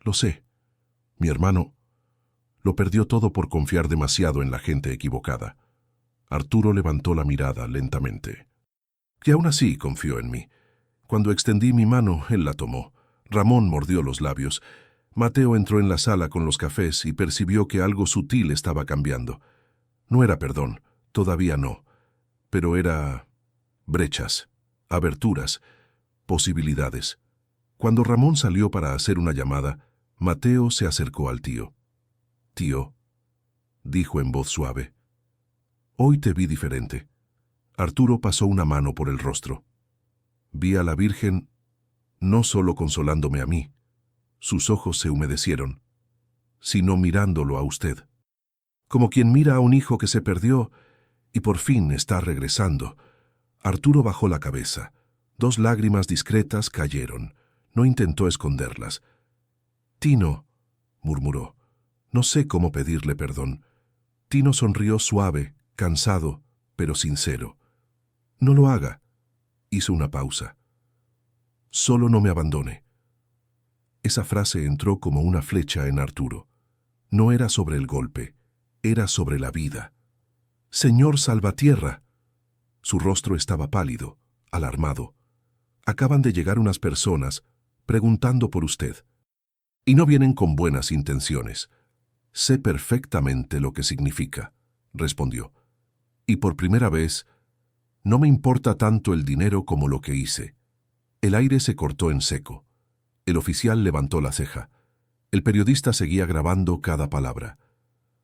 «Lo sé. Mi hermano lo perdió todo por confiar demasiado en la gente equivocada». Arturo levantó la mirada lentamente. «Y aún así confió en mí. Cuando extendí mi mano, él la tomó. Ramón mordió los labios. Mateo entró en la sala con los cafés y percibió que algo sutil estaba cambiando. No era perdón, todavía no, pero era brechas, aberturas, posibilidades. Cuando Ramón salió para hacer una llamada, Mateo se acercó al tío. «Tío», dijo en voz suave, «hoy te vi diferente». Arturo pasó una mano por el rostro. «Vi a la Virgen no solo consolándome a mí», sus ojos se humedecieron, «sino mirándolo a usted. Como quien mira a un hijo que se perdió y por fin está regresando». Arturo bajó la cabeza. 2 lágrimas discretas cayeron. No intentó esconderlas. «Tino», murmuró, «no sé cómo pedirle perdón». Tino sonrió suave, cansado, pero sincero. «No lo haga», hizo una pausa. «Solo no me abandone». Esa frase entró como una flecha en Arturo. No era sobre el golpe, era sobre la vida. «Señor Salvatierra». Su rostro estaba pálido, alarmado. «Acaban de llegar unas personas preguntando por usted. Y no vienen con buenas intenciones». «Sé perfectamente lo que significa», respondió. «Y por primera vez, no me importa tanto el dinero como lo que hice». El aire se cortó en seco. El oficial levantó la ceja. El periodista seguía grabando cada palabra.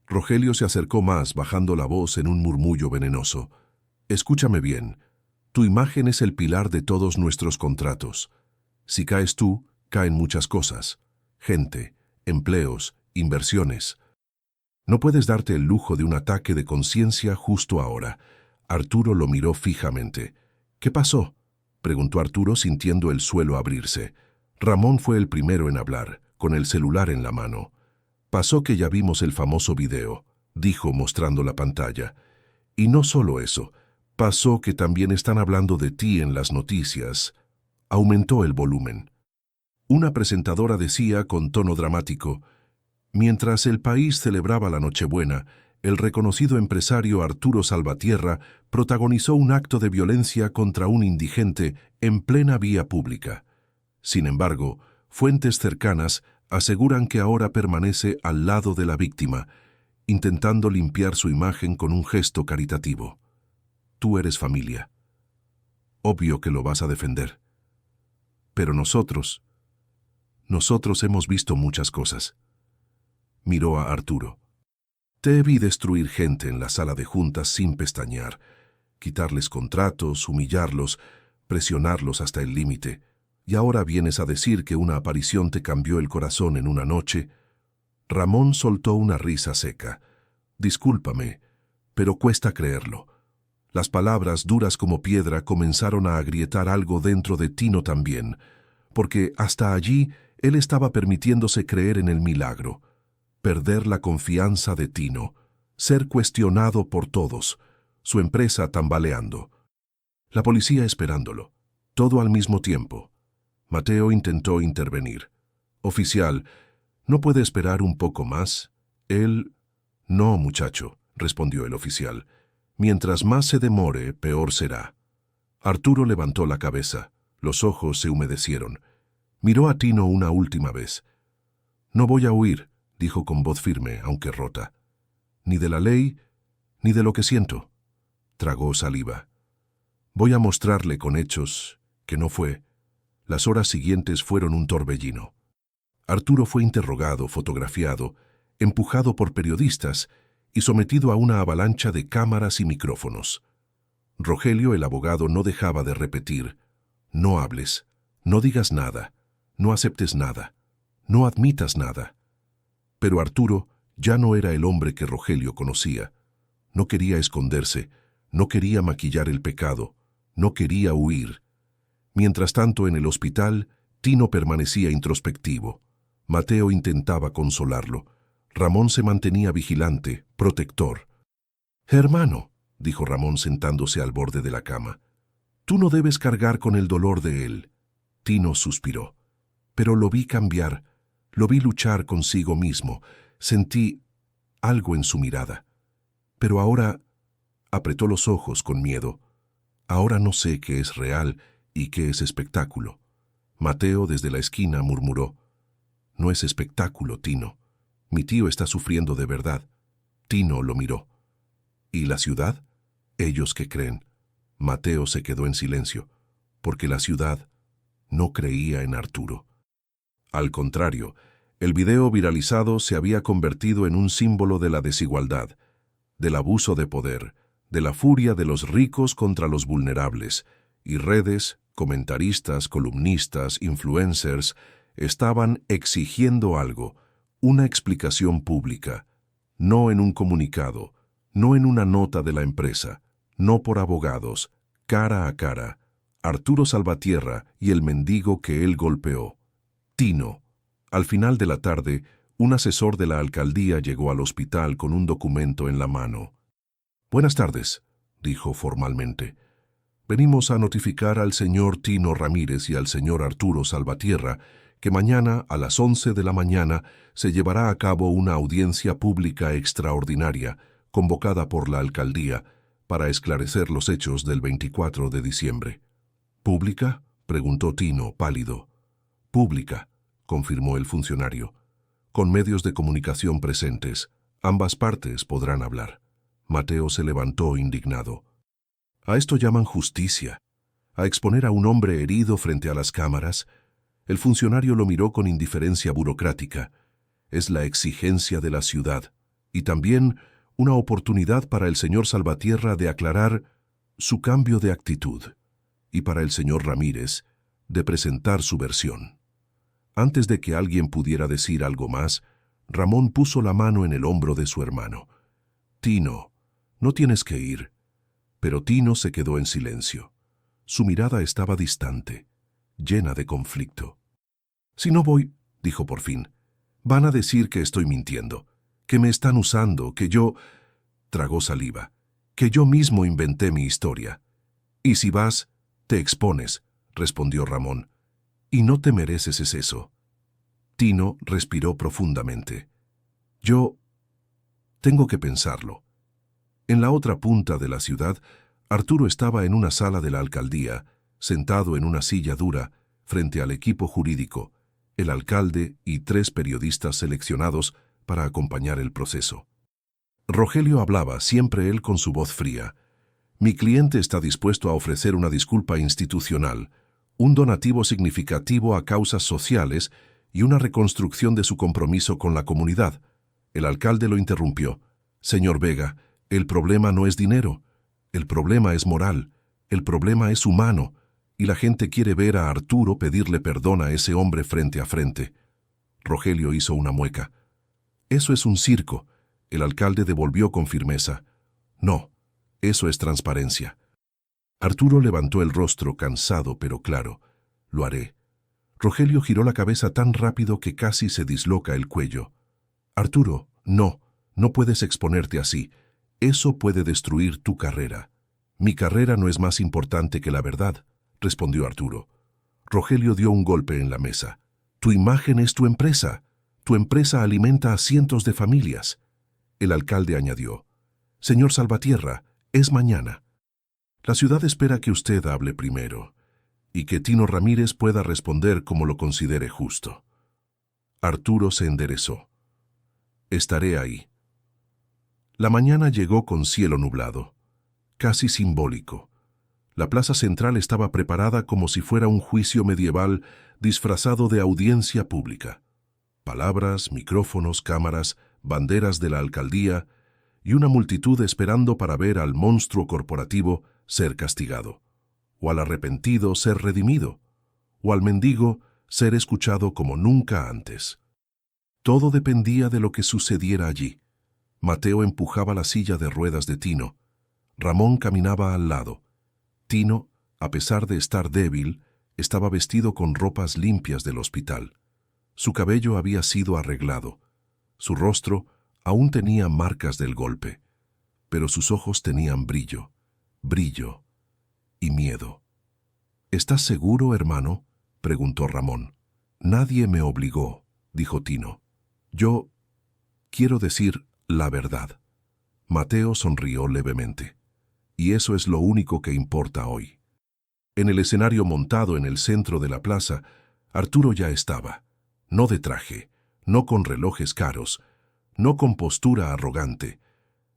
Rogelio se acercó más, bajando la voz en un murmullo venenoso. «Escúchame bien. Tu imagen es el pilar de todos nuestros contratos. Si caes tú, caen muchas cosas. Gente, empleos, inversiones. No puedes darte el lujo de un ataque de conciencia justo ahora». Arturo lo miró fijamente. «¿Qué pasó?», preguntó Arturo sintiendo el suelo abrirse. Ramón fue el primero en hablar, con el celular en la mano. «Pasó que ya vimos el famoso video», dijo mostrando la pantalla. «Y no solo eso, pasó que también están hablando de ti en las noticias». Aumentó el volumen. Una presentadora decía con tono dramático: «Mientras el país celebraba la Nochebuena, el reconocido empresario Arturo Salvatierra protagonizó un acto de violencia contra un indigente en plena vía pública. Sin embargo, fuentes cercanas aseguran que ahora permanece al lado de la víctima, intentando limpiar su imagen con un gesto caritativo. Tú eres familia. Obvio que lo vas a defender. Pero nosotros hemos visto muchas cosas». Miró a Arturo. Te vi destruir gente en la sala de juntas sin pestañear, quitarles contratos, humillarlos, presionarlos hasta el límite, y ahora vienes a decir que una aparición te cambió el corazón en una noche. Ramón soltó una risa seca. Discúlpame, pero cuesta creerlo. Las palabras, duras como piedra, comenzaron a agrietar algo dentro de Tino también, porque hasta allí él estaba permitiéndose creer en el milagro. Perder la confianza de Tino, ser cuestionado por todos, su empresa tambaleando. La policía esperándolo, todo al mismo tiempo. Mateo intentó intervenir. «Oficial, ¿no puede esperar un poco más?» Él... «No, muchacho», respondió el oficial. «Mientras más se demore, peor será». Arturo levantó la cabeza, los ojos se humedecieron. Miró a Tino una última vez. «No voy a huir», dijo con voz firme, aunque rota. «Ni de la ley, ni de lo que siento». Tragó saliva. «Voy a mostrarle con hechos que no fue». Las horas siguientes fueron un torbellino. Arturo fue interrogado, fotografiado, empujado por periodistas y sometido a una avalancha de cámaras y micrófonos. Rogelio, el abogado, no dejaba de repetir: «No hables, no digas nada, no aceptes nada, no admitas nada». Pero Arturo ya no era el hombre que Rogelio conocía. No quería esconderse, no quería maquillar el pecado, no quería huir. Mientras tanto, en el hospital, Tino permanecía introspectivo. Mateo intentaba consolarlo. Ramón se mantenía vigilante, protector. «Hermano», dijo Ramón sentándose al borde de la cama, «tú no debes cargar con el dolor de él». Tino suspiró. «Pero lo vi cambiar, lo vi luchar consigo mismo, sentí algo en su mirada. Pero ahora...» Apretó los ojos con miedo. «Ahora no sé qué es real y qué es espectáculo». Mateo, desde la esquina, murmuró: «No es espectáculo, Tino. Mi tío está sufriendo de verdad». Tino lo miró. «¿Y la ciudad? ¿Ellos qué creen?» Mateo se quedó en silencio, porque la ciudad no creía en Arturo. Al contrario, el video viralizado se había convertido en un símbolo de la desigualdad, del abuso de poder, de la furia de los ricos contra los vulnerables, y redes, comentaristas, columnistas, influencers, estaban exigiendo algo, una explicación pública, no en un comunicado, no en una nota de la empresa, no por abogados, cara a cara, Arturo Salvatierra y el mendigo que él golpeó. Tino. Al final de la tarde, un asesor de la alcaldía llegó al hospital con un documento en la mano. «Buenas tardes», dijo formalmente. «Venimos a notificar al señor Tino Ramírez y al señor Arturo Salvatierra que mañana a las 11 de la mañana se llevará a cabo una audiencia pública extraordinaria convocada por la alcaldía para esclarecer los hechos del 24 de diciembre. «¿Pública?», preguntó Tino, pálido. «Pública», confirmó el funcionario. «Con medios de comunicación presentes. Ambas partes podrán hablar». Mateo se levantó indignado. «¿A esto llaman justicia? ¿A exponer a un hombre herido frente a las cámaras?» El funcionario lo miró con indiferencia burocrática. «Es la exigencia de la ciudad, y también una oportunidad para el señor Salvatierra de aclarar su cambio de actitud, y para el señor Ramírez de presentar su versión». Antes de que alguien pudiera decir algo más, Ramón puso la mano en el hombro de su hermano. «Tino, no tienes que ir». Pero Tino se quedó en silencio. Su mirada estaba distante, llena de conflicto. «Si no voy», dijo por fin, «van a decir que estoy mintiendo, que me están usando, que yo...» Tragó saliva. «Que yo mismo inventé mi historia». «Y si vas, te expones», respondió Ramón. «Y no te mereces eso». Tino respiró profundamente. «Yo tengo que pensarlo». En la otra punta de la ciudad, Arturo estaba en una sala de la alcaldía, sentado en una silla dura, frente al equipo jurídico, el alcalde y 3 periodistas seleccionados para acompañar el proceso. Rogelio hablaba, siempre él con su voz fría. «Mi cliente está dispuesto a ofrecer una disculpa institucional, un donativo significativo a causas sociales y una reconstrucción de su compromiso con la comunidad». El alcalde lo interrumpió. Señor Vega, el problema no es dinero, el problema es moral, el problema es humano, y la gente quiere ver a Arturo pedirle perdón a ese hombre frente a frente. Rogelio hizo una mueca. Eso es un circo. El alcalde devolvió con firmeza. No, eso es transparencia. Arturo levantó el rostro cansado pero claro. Lo haré. Rogelio giró la cabeza tan rápido que casi se disloca el cuello. Arturo, no, no puedes exponerte así. Eso puede destruir tu carrera. Mi carrera no es más importante que la verdad, respondió Arturo. Rogelio dio un golpe en la mesa. Tu imagen es tu empresa. Tu empresa alimenta a cientos de familias. El alcalde añadió. Señor Salvatierra, es mañana. La ciudad espera que usted hable primero y que Tino Ramírez pueda responder como lo considere justo. Arturo se enderezó. Estaré ahí. La mañana llegó con cielo nublado, casi simbólico. La plaza central estaba preparada como si fuera un juicio medieval disfrazado de audiencia pública. Palabras, micrófonos, cámaras, banderas de la alcaldía y una multitud esperando para ver al monstruo corporativo ser castigado, o al arrepentido ser redimido, o al mendigo ser escuchado como nunca antes. Todo dependía de lo que sucediera allí. Mateo empujaba la silla de ruedas de Tino. Ramón caminaba al lado. Tino, a pesar de estar débil, estaba vestido con ropas limpias del hospital. Su cabello había sido arreglado. Su rostro aún tenía marcas del golpe, pero sus ojos tenían brillo y miedo. ¿Estás seguro, hermano?, preguntó Ramón. Nadie me obligó, dijo Tino. Yo quiero decir la verdad. Mateo sonrió levemente. Y eso es lo único que importa hoy. En el escenario montado en el centro de la plaza, Arturo ya estaba. No de traje, no con relojes caros, no con postura arrogante.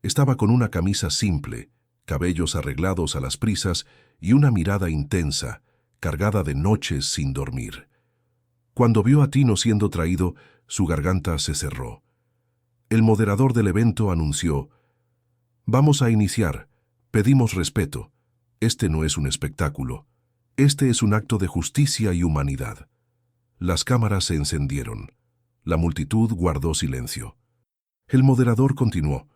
Estaba con una camisa simple, cabellos arreglados a las prisas y una mirada intensa, cargada de noches sin dormir. Cuando vio a Tino siendo traído, su garganta se cerró. El moderador del evento anunció: «Vamos a iniciar. Pedimos respeto. Este no es un espectáculo. Este es un acto de justicia y humanidad». Las cámaras se encendieron. La multitud guardó silencio. El moderador continuó: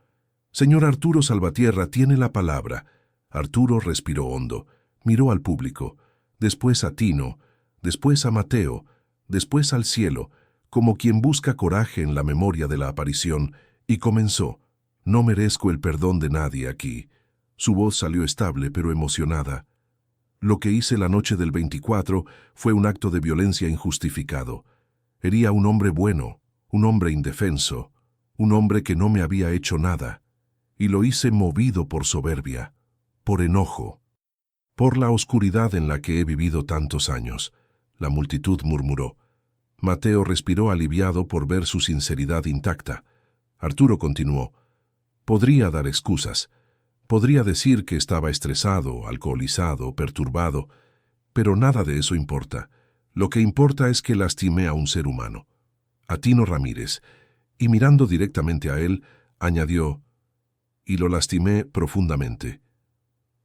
«Señor Arturo Salvatierra tiene la palabra». Arturo respiró hondo, miró al público, después a Tino, después a Mateo, después al cielo, como quien busca coraje en la memoria de la aparición, y comenzó: «No merezco el perdón de nadie aquí». Su voz salió estable pero emocionada. «Lo que hice la noche del 24 fue un acto de violencia injustificado. Herí a un hombre bueno, un hombre indefenso, un hombre que no me había hecho nada. Y lo hice movido por soberbia, por enojo, por la oscuridad en la que he vivido tantos años». La multitud murmuró. Mateo respiró aliviado por ver su sinceridad intacta. Arturo continuó: «Podría dar excusas. Podría decir que estaba estresado, alcoholizado, perturbado, pero nada de eso importa. Lo que importa es que lastimé a un ser humano, a Tino Ramírez», y mirando directamente a él, añadió: «Y lo lastimé profundamente».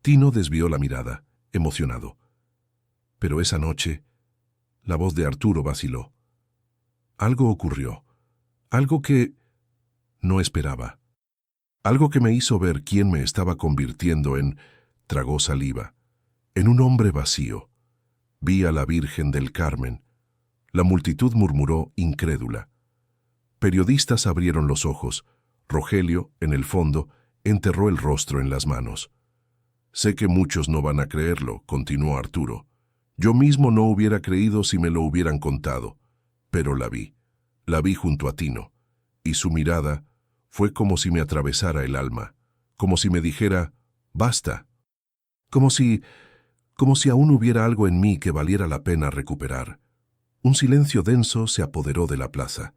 Tino desvió la mirada, emocionado. Pero esa noche, la voz de Arturo vaciló. Algo ocurrió, algo que no esperaba. Algo que me hizo ver quién me estaba convirtiendo en, tragó saliva, en un hombre vacío. Vi a la Virgen del Carmen. La multitud murmuró incrédula. Periodistas abrieron los ojos. Rogelio, en el fondo, enterró el rostro en las manos. «Sé que muchos no van a creerlo», continuó Arturo. «Yo mismo no hubiera creído si me lo hubieran contado. Pero la vi junto a Tino, y su mirada fue como si me atravesara el alma, como si me dijera: basta, como si aún hubiera algo en mí que valiera la pena recuperar». Un silencio denso se apoderó de la plaza.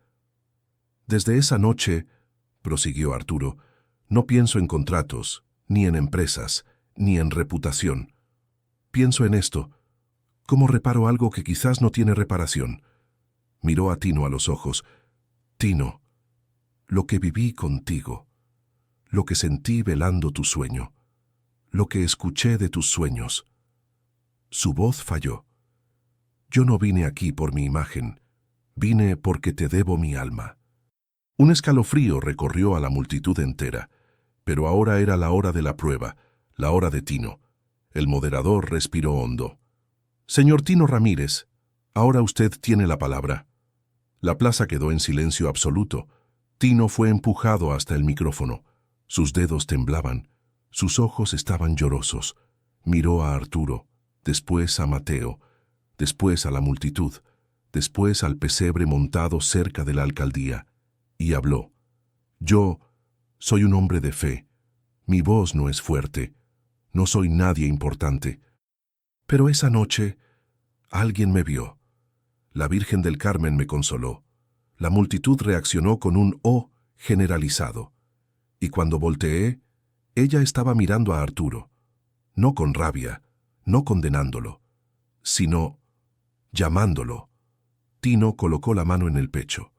«Desde esa noche», prosiguió Arturo, «no pienso en contratos, ni en empresas, ni en reputación. Pienso en esto: ¿cómo reparo algo que quizás no tiene reparación?». Miró a Tino a los ojos. «Tino, lo que viví contigo, lo que sentí velando tu sueño, lo que escuché de tus sueños. Su voz falló. Yo no vine aquí por mi imagen, vine porque te debo mi alma. Un escalofrío recorrió a la multitud entera, pero ahora era la hora de la prueba, la hora de Tino. El moderador respiró hondo. Señor Tino Ramírez, ahora usted tiene la palabra. La plaza quedó en silencio absoluto. Tino fue empujado hasta el micrófono. Sus dedos temblaban, sus ojos estaban llorosos. Miró a Arturo, después a Mateo, después a la multitud, después al pesebre montado cerca de la alcaldía, y habló. Yo soy un hombre de fe. Mi voz no es fuerte. No soy nadie importante. Pero esa noche alguien me vio. La Virgen del Carmen me consoló. La multitud reaccionó con un «oh» generalizado. Y cuando volteé, ella estaba mirando a Arturo, no con rabia, no condenándolo, sino llamándolo. Tino colocó la mano en el pecho.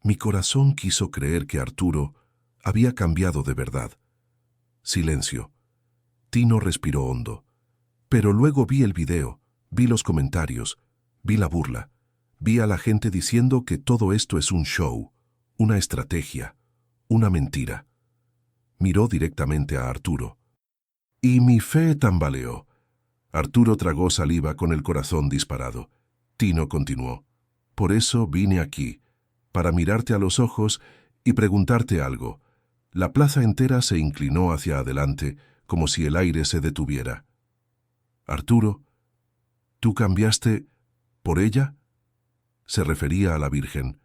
Mi corazón quiso creer que Arturo había cambiado de verdad. Silencio. Tino respiró hondo. Pero luego vi el video, vi los comentarios, vi la burla, vi a la gente diciendo que todo esto es un show, una estrategia, una mentira. Miró directamente a Arturo. Y mi fe tambaleó. Arturo tragó saliva con el corazón disparado. Tino continuó. Por eso vine aquí, para mirarte a los ojos y preguntarte algo. La plaza entera se inclinó hacia adelante, como si el aire se detuviera. Arturo, ¿tú cambiaste por ella? Se refería a la Virgen.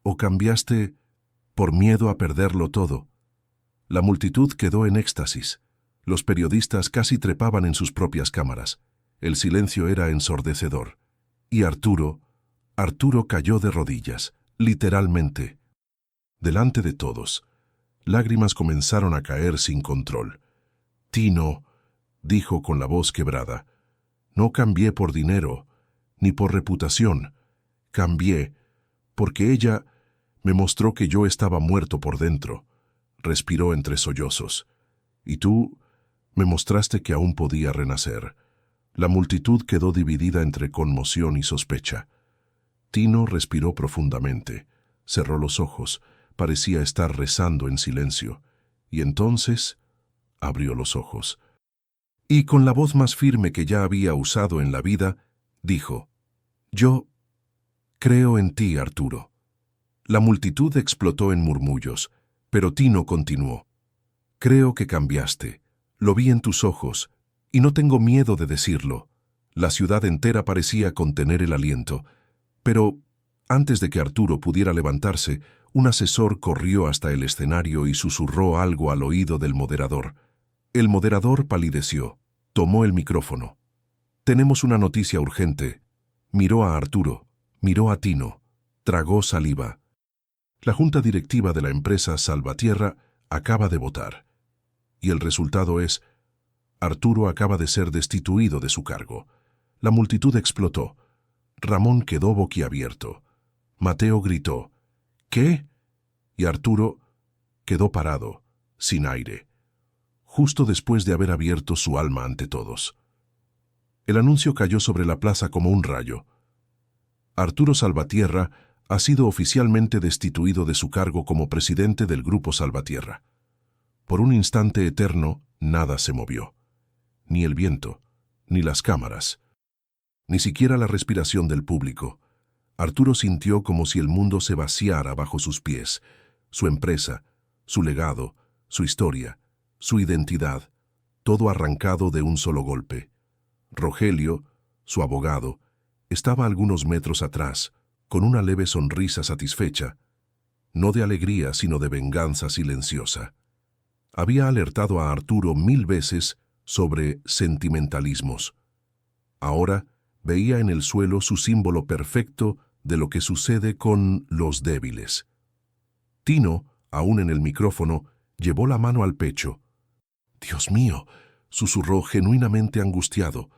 ¿O cambiaste por miedo a perderlo todo? La multitud quedó en éxtasis. Los periodistas casi trepaban en sus propias cámaras. El silencio era ensordecedor. Y Arturo cayó de rodillas, literalmente. Delante de todos, lágrimas comenzaron a caer sin control. Tino, dijo con la voz quebrada, no cambié por dinero, ni por reputación. Cambié porque ella me mostró que yo estaba muerto por dentro. Respiró entre sollozos. Y tú me mostraste que aún podía renacer. La multitud quedó dividida entre conmoción y sospecha. Tino respiró profundamente, cerró los ojos, parecía estar rezando en silencio, y entonces abrió los ojos. Y con la voz más firme que ya había usado en la vida, dijo, «Yo creo en ti, Arturo». La multitud explotó en murmullos, pero Tino continuó. «Creo que cambiaste. Lo vi en tus ojos, y no tengo miedo de decirlo». La ciudad entera parecía contener el aliento, pero antes de que Arturo pudiera levantarse, un asesor corrió hasta el escenario y susurró algo al oído del moderador. El moderador palideció, tomó el micrófono. «Tenemos una noticia urgente». Miró a Arturo, miró a Tino, tragó saliva. La junta directiva de la empresa Salvatierra acaba de votar. Y el resultado es, Arturo acaba de ser destituido de su cargo. La multitud explotó. Ramón quedó boquiabierto. Mateo gritó, «¿Qué?». Y Arturo quedó parado, sin aire, justo después de haber abierto su alma ante todos. El anuncio cayó sobre la plaza como un rayo. Arturo Salvatierra ha sido oficialmente destituido de su cargo como presidente del Grupo Salvatierra. Por un instante eterno, nada se movió. Ni el viento, ni las cámaras, ni siquiera la respiración del público. Arturo sintió como si el mundo se vaciara bajo sus pies. Su empresa, su legado, su historia, su identidad, todo arrancado de un solo golpe. Rogelio, su abogado, estaba a algunos metros atrás, con una leve sonrisa satisfecha, no de alegría sino de venganza silenciosa. Había alertado a Arturo 1000 veces sobre sentimentalismos. Ahora veía en el suelo su símbolo perfecto de lo que sucede con los débiles. Tino, aún en el micrófono, llevó la mano al pecho. «Dios mío», susurró genuinamente angustiado.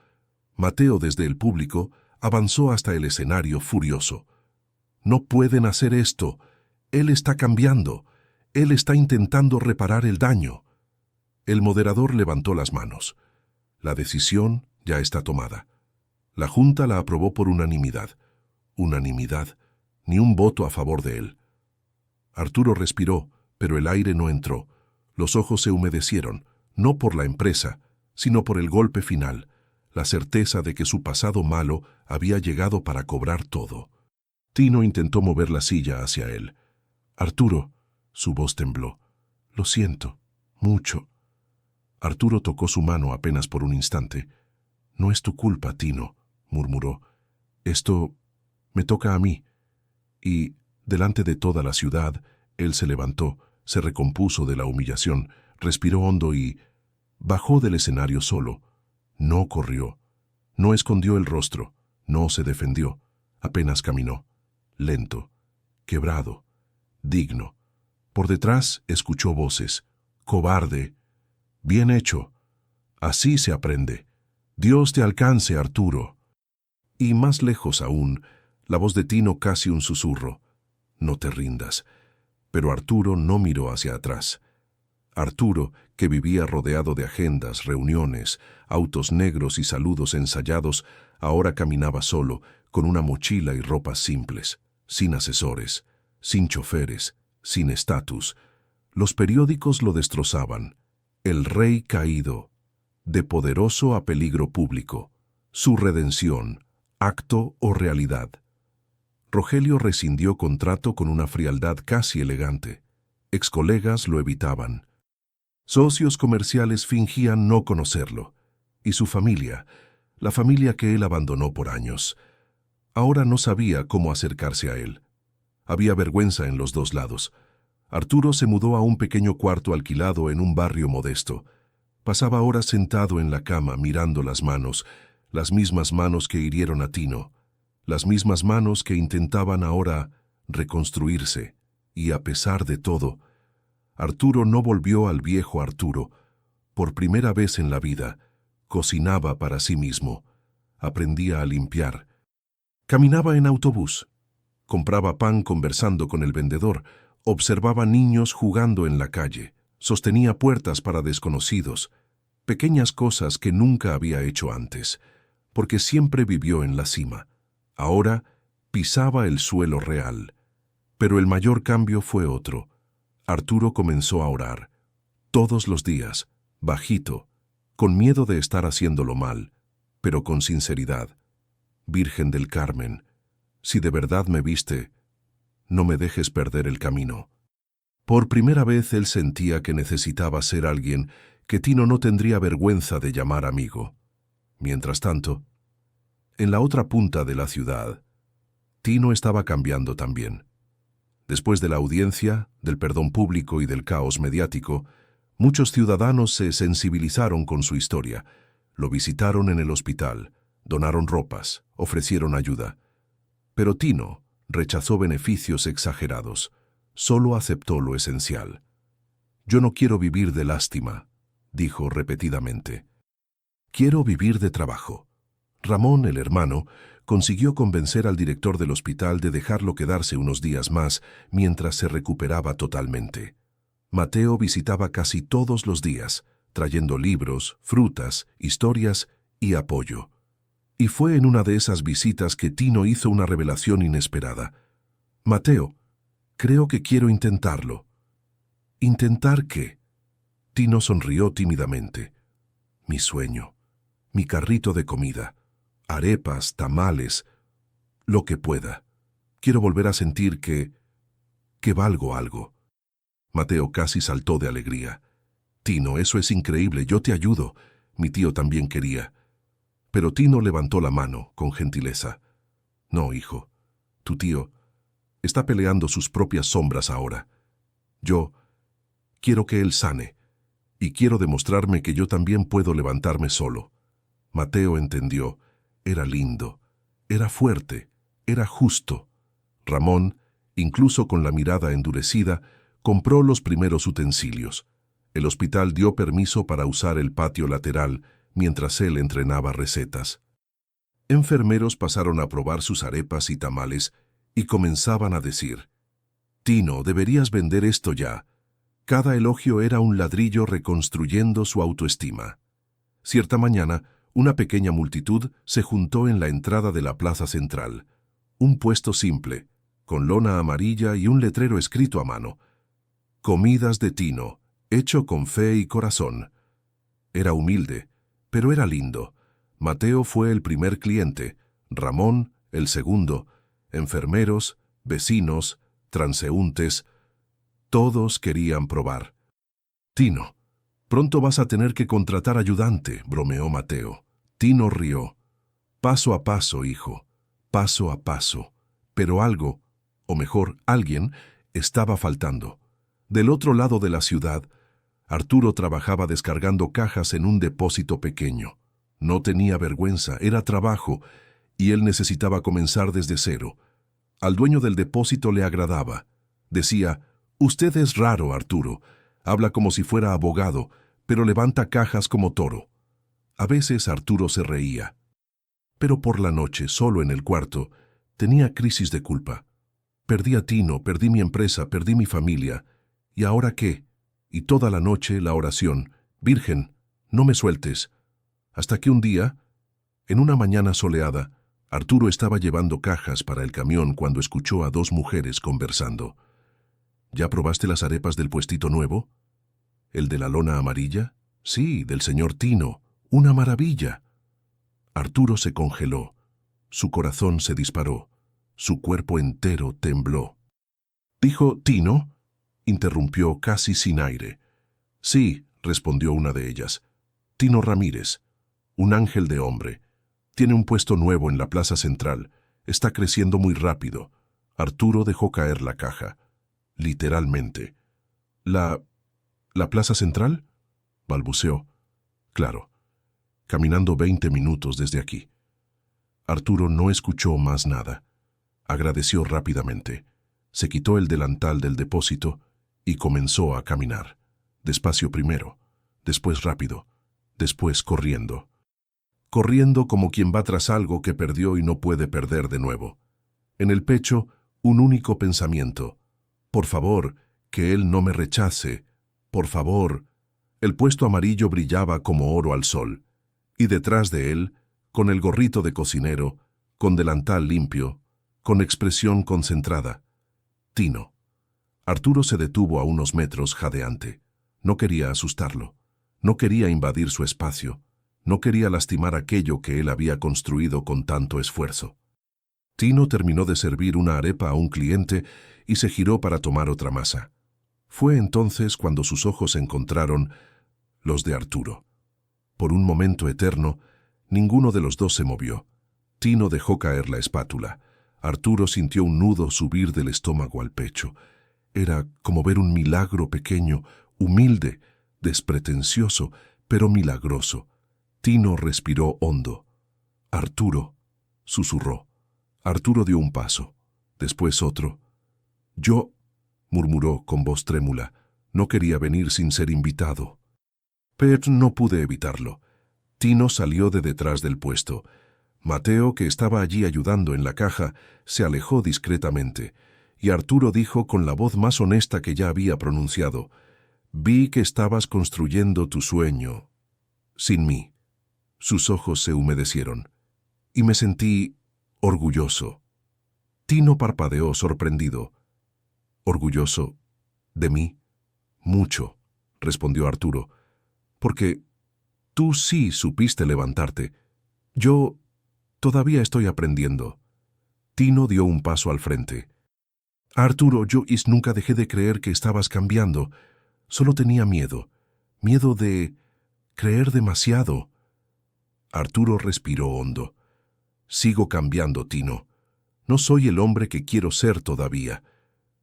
Mateo, desde el público, avanzó hasta el escenario furioso. «No pueden hacer esto. Él está cambiando. Él está intentando reparar el daño. El moderador levantó las manos. La decisión ya está tomada. La Junta la aprobó por unanimidad. Unanimidad, ni un voto a favor de él. Arturo respiró, pero el aire no entró. Los ojos se humedecieron, no por la empresa, sino por el golpe final, la certeza de que su pasado malo había llegado para cobrar todo. Tino intentó mover la silla hacia él. «Arturo», su voz tembló. «Lo siento, mucho». Arturo tocó su mano apenas por un instante. «No es tu culpa, Tino», murmuró. «Esto me toca a mí». Y, delante de toda la ciudad, él se levantó, se recompuso de la humillación, respiró hondo y bajó del escenario solo. No corrió, no escondió el rostro, no se defendió, apenas caminó, lento, quebrado, digno. Por detrás escuchó voces. «Cobarde». «Bien hecho». «Así se aprende». «Dios te alcance, Arturo». Y más lejos aún, la voz de Tino casi un susurro. «No te rindas». Pero Arturo no miró hacia atrás. Arturo, que vivía rodeado de agendas, reuniones, autos negros y saludos ensayados, ahora caminaba solo, con una mochila y ropas simples, sin asesores, sin choferes, sin estatus. Los periódicos lo destrozaban. El rey caído, de poderoso a peligro público. Su redención, acto o realidad. Rogelio rescindió contrato con una frialdad casi elegante. Excolegas lo evitaban. Socios comerciales fingían no conocerlo. Y su familia, la familia que él abandonó por años, ahora no sabía cómo acercarse a él. Había vergüenza en los dos lados. Arturo se mudó a un pequeño cuarto alquilado en un barrio modesto. Pasaba horas sentado en la cama mirando las mismas manos que hirieron a Tino, las mismas manos que intentaban ahora reconstruirse. Y a pesar de todo, Arturo no volvió al viejo Arturo. Por primera vez en la vida, cocinaba para sí mismo, aprendía a limpiar. Caminaba en autobús, compraba pan conversando con el vendedor, observaba niños jugando en la calle, sostenía puertas para desconocidos, pequeñas cosas que nunca había hecho antes, porque siempre vivió en la cima. Ahora pisaba el suelo real. Pero el mayor cambio fue otro. Arturo comenzó a orar, todos los días, bajito, con miedo de estar haciéndolo mal, pero con sinceridad. «Virgen del Carmen, si de verdad me viste, no me dejes perder el camino». Por primera vez él sentía que necesitaba ser alguien que Tino no tendría vergüenza de llamar amigo. Mientras tanto, en la otra punta de la ciudad, Tino estaba cambiando también. Después de la audiencia, del perdón público y del caos mediático, muchos ciudadanos se sensibilizaron con su historia, lo visitaron en el hospital, donaron ropas, ofrecieron ayuda. Pero Tino rechazó beneficios exagerados, solo aceptó lo esencial. «Yo no quiero vivir de lástima», dijo repetidamente. «Quiero vivir de trabajo». Ramón, el hermano, consiguió convencer al director del hospital de dejarlo quedarse unos días más mientras se recuperaba totalmente. Mateo visitaba casi todos los días, trayendo libros, frutas, historias y apoyo. Y fue en una de esas visitas que Tino hizo una revelación inesperada. «Mateo, creo que quiero intentarlo». «¿Intentar qué?» Tino sonrió tímidamente. «Mi sueño, mi carrito de comida, arepas, tamales, lo que pueda. Quiero volver a sentir que valgo algo». Mateo casi saltó de alegría. «Tino, eso es increíble, yo te ayudo. Mi tío también quería». Pero Tino levantó la mano, con gentileza. «No, hijo, tu tío está peleando sus propias sombras ahora. Yo quiero que él sane, y quiero demostrarme que yo también puedo levantarme solo». Mateo entendió. Era lindo, era fuerte, era justo. Ramón, incluso con la mirada endurecida, compró los primeros utensilios. El hospital dio permiso para usar el patio lateral mientras él entrenaba recetas. Enfermeros pasaron a probar sus arepas y tamales y comenzaban a decir: «Tino, deberías vender esto ya. Cada elogio era un ladrillo reconstruyendo su autoestima. Cierta mañana, una pequeña multitud se juntó en la entrada de la plaza central. Un puesto simple, con lona amarilla y un letrero escrito a mano. Comidas de Tino, hecho con fe y corazón. Era humilde, pero era lindo. Mateo fue el primer cliente, Ramón el segundo, enfermeros, vecinos, transeúntes, todos querían probar. Tino, pronto vas a tener que contratar ayudante, bromeó Mateo. Tino rió. Paso a paso, hijo, paso a paso. Pero algo, o mejor, alguien, estaba faltando. Del otro lado de la ciudad, Arturo trabajaba descargando cajas en un depósito pequeño. No tenía vergüenza, era trabajo, y él necesitaba comenzar desde cero. Al dueño del depósito le agradaba. Decía, «Usted es raro, Arturo. Habla como si fuera abogado, pero levanta cajas como toro». A veces Arturo se reía. Pero por la noche, solo en el cuarto, tenía crisis de culpa. Perdí a Tino, perdí mi empresa, perdí mi familia. ¿Y ahora qué? Y toda la noche la oración, «Virgen, no me sueltes». Hasta que un día, en una mañana soleada, Arturo estaba llevando cajas para el camión cuando escuchó a dos mujeres conversando. «¿Ya probaste las arepas del puestito nuevo? ¿El de la lona amarilla? Sí, del señor Tino. ¡Una maravilla!». Arturo se congeló. Su corazón se disparó. Su cuerpo entero tembló. «¿Dijo Tino?», interrumpió casi sin aire. «Sí», respondió una de ellas. «Tino Ramírez. Un ángel de hombre. Tiene un puesto nuevo en la plaza central. Está creciendo muy rápido». Arturo dejó caer la caja. Literalmente. ¿La plaza central?», balbuceó. «Claro. Caminando 20 minutos desde aquí». Arturo no escuchó más nada. Agradeció rápidamente. Se quitó el delantal del depósito y comenzó a caminar. Despacio primero, después rápido, después corriendo. Corriendo como quien va tras algo que perdió y no puede perder de nuevo. En el pecho, un único pensamiento. «Por favor, que él no me rechace. Por favor». El puesto amarillo brillaba como oro al sol. Y detrás de él, con el gorrito de cocinero, con delantal limpio, con expresión concentrada, Tino. Arturo se detuvo a unos metros jadeante. No quería asustarlo. No quería invadir su espacio. No quería lastimar aquello que él había construido con tanto esfuerzo. Tino terminó de servir una arepa a un cliente y se giró para tomar otra masa. Fue entonces cuando sus ojos encontraron los de Arturo. Por un momento eterno, ninguno de los dos se movió. Tino dejó caer la espátula. Arturo sintió un nudo subir del estómago al pecho. Era como ver un milagro pequeño, humilde, despretencioso, pero milagroso. Tino respiró hondo. «Arturo», susurró. Arturo dio un paso, después otro. «Yo», murmuró con voz trémula, «no quería venir sin ser invitado». Pero no pude evitarlo. Tino salió de detrás del puesto. Mateo, que estaba allí ayudando en la caja, se alejó discretamente, y Arturo dijo con la voz más honesta que ya había pronunciado, «Vi que estabas construyendo tu sueño, sin mí». Sus ojos se humedecieron, y me sentí orgulloso. Tino parpadeó sorprendido. «¿Orgulloso de mí?» «Mucho», respondió Arturo, «porque tú sí supiste levantarte. Yo todavía estoy aprendiendo». Tino dio un paso al frente. «Arturo, yo nunca dejé de creer que estabas cambiando. Solo tenía miedo. Miedo de creer demasiado». Arturo respiró hondo. «Sigo cambiando, Tino. No soy el hombre que quiero ser todavía,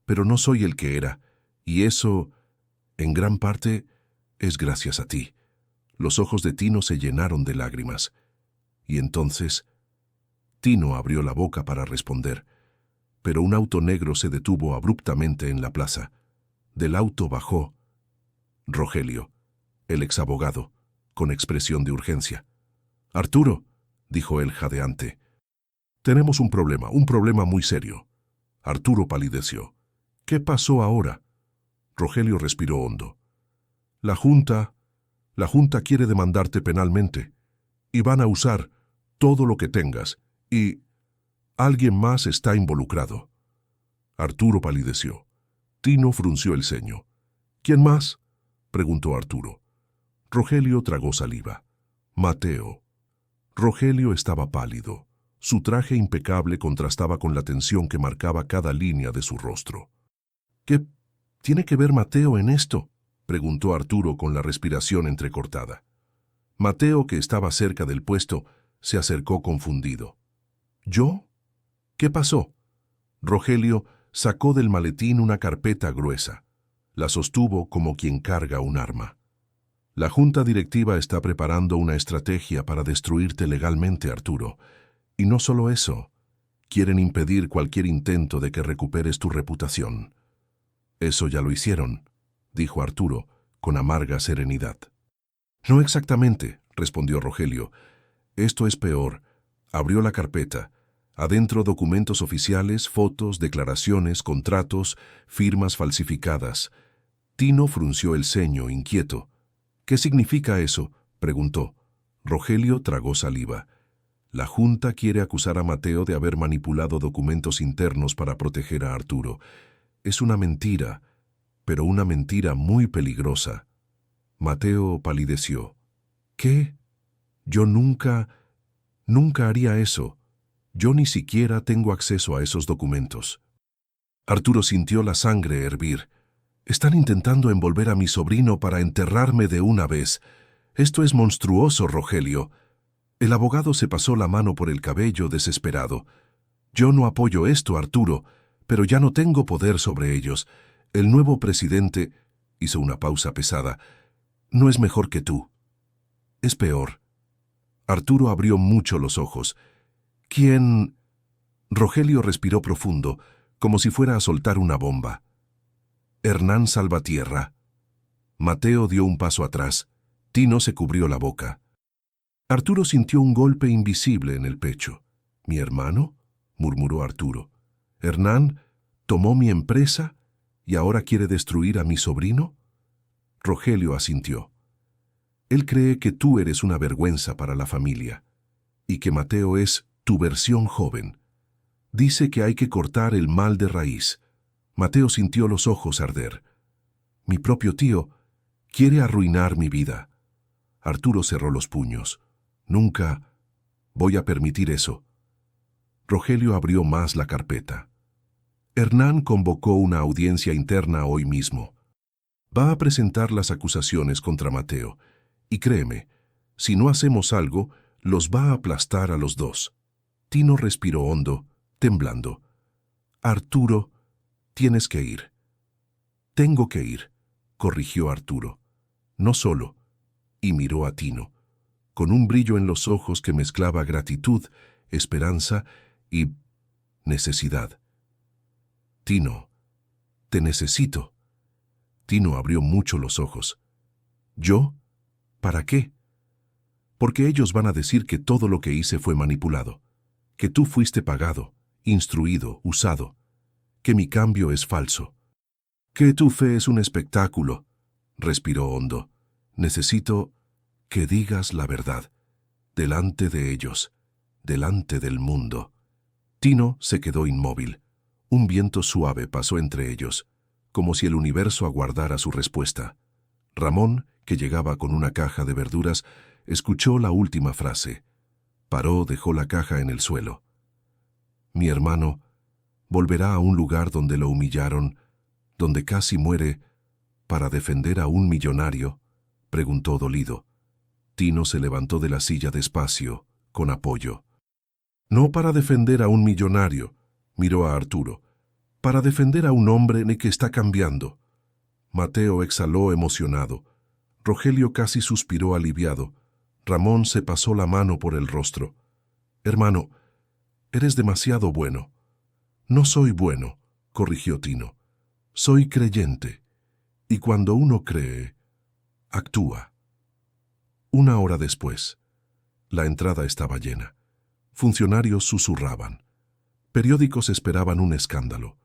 pero no soy el que era, y eso, en gran parte, es gracias a ti». Los ojos de Tino se llenaron de lágrimas. Y entonces, Tino abrió la boca para responder, pero un auto negro se detuvo abruptamente en la plaza. Del auto bajó Rogelio, el exabogado, con expresión de urgencia. «Arturo», dijo él jadeante, «tenemos un problema muy serio». Arturo palideció. «¿Qué pasó ahora?». Rogelio respiró hondo. La Junta quiere demandarte penalmente y van a usar todo lo que tengas y alguien más está involucrado. Arturo palideció. Tino frunció el ceño. ¿Quién más?, preguntó Arturo. Rogelio tragó saliva. Mateo. Rogelio estaba pálido. Su traje impecable contrastaba con la tensión que marcaba cada línea de su rostro. ¿Qué tiene que ver Mateo en esto?, preguntó Arturo con la respiración entrecortada. Mateo, que estaba cerca del puesto, se acercó confundido. ¿Yo? ¿Qué pasó? Rogelio sacó del maletín una carpeta gruesa. La sostuvo como quien carga un arma. La junta directiva está preparando una estrategia para destruirte legalmente, Arturo. Y no solo eso, quieren impedir cualquier intento de que recuperes tu reputación. Eso ya lo hicieron, dijo Arturo, con amarga serenidad. No exactamente, respondió Rogelio. Esto es peor. Abrió la carpeta. Adentro documentos oficiales, fotos, declaraciones, contratos, firmas falsificadas. Tino frunció el ceño, inquieto. ¿Qué significa eso?, preguntó. Rogelio tragó saliva. La Junta quiere acusar a Mateo de haber manipulado documentos internos para proteger a Arturo. Es una mentira, pero una mentira muy peligrosa. Mateo palideció. ¿Qué? Yo nunca haría eso. Yo ni siquiera tengo acceso a esos documentos. Arturo sintió la sangre hervir. Están intentando envolver a mi sobrino para enterrarme de una vez. Esto es monstruoso, Rogelio. El abogado se pasó la mano por el cabello, desesperado. Yo no apoyo esto, Arturo, pero ya no tengo poder sobre ellos. El nuevo presidente, hizo una pausa pesada, no es mejor que tú. Es peor. Arturo abrió mucho los ojos. ¿Quién? Rogelio respiró profundo, como si fuera a soltar una bomba. Hernán Salvatierra. Mateo dio un paso atrás. Tino se cubrió la boca. Arturo sintió un golpe invisible en el pecho. ¿Mi hermano?, murmuró Arturo. ¿Hernán tomó mi empresa y ahora quiere destruir a mi sobrino? Rogelio asintió. Él cree que tú eres una vergüenza para la familia y que Mateo es tu versión joven. Dice que hay que cortar el mal de raíz. Mateo sintió los ojos arder. Mi propio tío quiere arruinar mi vida. Arturo cerró los puños. Nunca voy a permitir eso. Rogelio abrió más la carpeta. Hernán convocó una audiencia interna hoy mismo. Va a presentar las acusaciones contra Mateo. Y créeme, si no hacemos algo, los va a aplastar a los dos. Tino respiró hondo, temblando. Arturo, tienes que ir. Tengo que ir, corrigió Arturo. No solo. Y miró a Tino, con un brillo en los ojos que mezclaba gratitud, esperanza y necesidad. Tino, te necesito. Tino abrió mucho los ojos. ¿Yo? ¿Para qué? Porque ellos van a decir que todo lo que hice fue manipulado, que tú fuiste pagado, instruido, usado, que mi cambio es falso, que tu fe es un espectáculo. Respiró hondo. Necesito que digas la verdad, delante de ellos, delante del mundo. Tino se quedó inmóvil. Un viento suave pasó entre ellos, como si el universo aguardara su respuesta. Ramón, que llegaba con una caja de verduras, escuchó la última frase. Paró, dejó la caja en el suelo. Mi hermano volverá a un lugar donde lo humillaron, donde casi muere, para defender a un millonario, preguntó dolido. Tino se levantó de la silla despacio, con apoyo. No para defender a un millonario, miró a Arturo, para defender a un hombre que está cambiando. Mateo exhaló emocionado. Rogelio casi suspiró aliviado. Ramón se pasó la mano por el rostro. Hermano, eres demasiado bueno. No soy bueno, corrigió Tino. Soy creyente. Y cuando uno cree, actúa. Una hora después, la entrada estaba llena. Funcionarios susurraban. Periódicos esperaban un escándalo.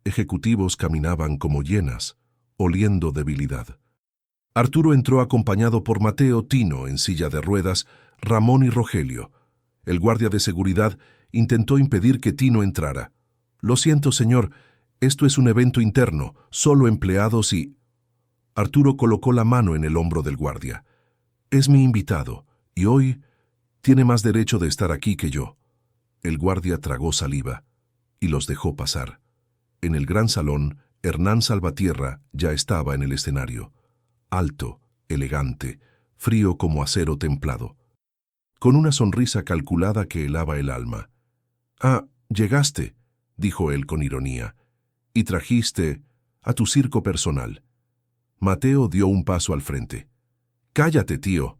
Ejecutivos caminaban como hienas, oliendo debilidad. Arturo entró acompañado por Mateo, Tino en silla de ruedas, Ramón y Rogelio. El guardia de seguridad intentó impedir que Tino entrara. «Lo siento, señor, esto es un evento interno, solo empleados y...» Arturo colocó la mano en el hombro del guardia. «Es mi invitado, y hoy tiene más derecho de estar aquí que yo». El guardia tragó saliva y los dejó pasar. En el gran salón, Hernán Salvatierra ya estaba en el escenario. Alto, elegante, frío como acero templado, con una sonrisa calculada que helaba el alma. «Ah, llegaste», dijo él con ironía, «y trajiste a tu circo personal». Mateo dio un paso al frente. «Cállate, tío.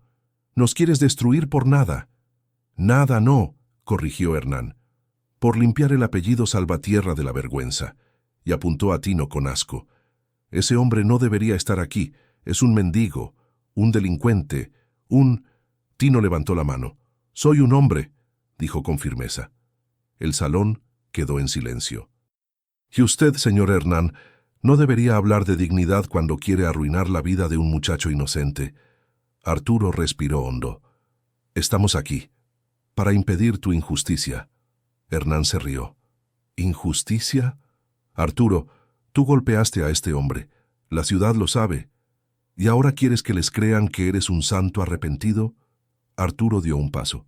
Nos quieres destruir por nada». «Nada no», corrigió Hernán, «por limpiar el apellido Salvatierra de la vergüenza», y apuntó a Tino con asco. «Ese hombre no debería estar aquí. Es un mendigo, un delincuente, un...» Tino levantó la mano. «Soy un hombre», dijo con firmeza. El salón quedó en silencio. «Y usted, señor Hernán, no debería hablar de dignidad cuando quiere arruinar la vida de un muchacho inocente». Arturo respiró hondo. «Estamos aquí para impedir tu injusticia». Hernán se rió. «¿Injusticia? Arturo, tú golpeaste a este hombre. La ciudad lo sabe. ¿Y ahora quieres que les crean que eres un santo arrepentido?» Arturo dio un paso.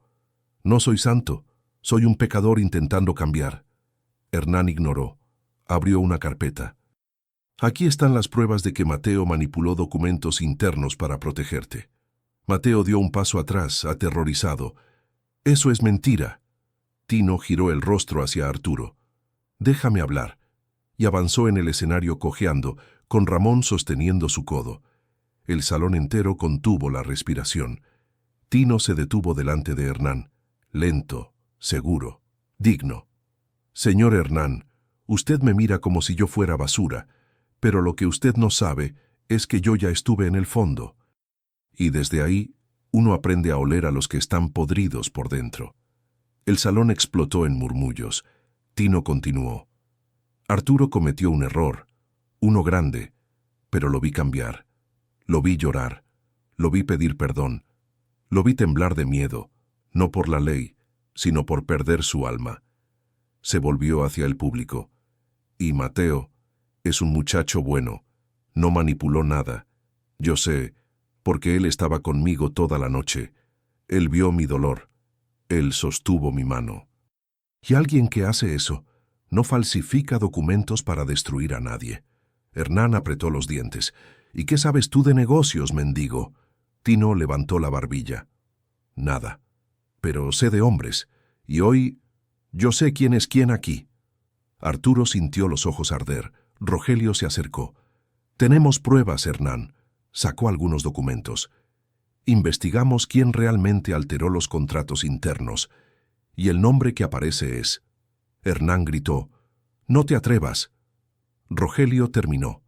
«No soy santo, soy un pecador intentando cambiar». Hernán ignoró. Abrió una carpeta. «Aquí están las pruebas de que Mateo manipuló documentos internos para protegerte». Mateo dio un paso atrás, aterrorizado. «Eso es mentira». Tino giró el rostro hacia Arturo. «Déjame hablar», y avanzó en el escenario cojeando, con Ramón sosteniendo su codo. El salón entero contuvo la respiración. Tino se detuvo delante de Hernán, lento, seguro, digno. «Señor Hernán, usted me mira como si yo fuera basura, pero lo que usted no sabe es que yo ya estuve en el fondo. Y desde ahí, uno aprende a oler a los que están podridos por dentro». El salón explotó en murmullos. Tino continuó. «Arturo cometió un error, uno grande, pero lo vi cambiar. Lo vi llorar, lo vi pedir perdón, lo vi temblar de miedo, no por la ley, sino por perder su alma». Se volvió hacia el público. «Y Mateo es un muchacho bueno, no manipuló nada. Yo sé, porque él estaba conmigo toda la noche. Él vio mi dolor, él sostuvo mi mano». Y alguien que hace eso no falsifica documentos para destruir a nadie. Hernán apretó los dientes. «¿Y qué sabes tú de negocios, mendigo?» Tino levantó la barbilla. «Nada. Pero sé de hombres, y hoy yo sé quién es quién aquí». Arturo sintió los ojos arder. Rogelio se acercó. «Tenemos pruebas, Hernán». Sacó algunos documentos. «Investigamos quién realmente alteró los contratos internos, y el nombre que aparece es...». Hernán gritó. «No te atrevas». Rogelio terminó.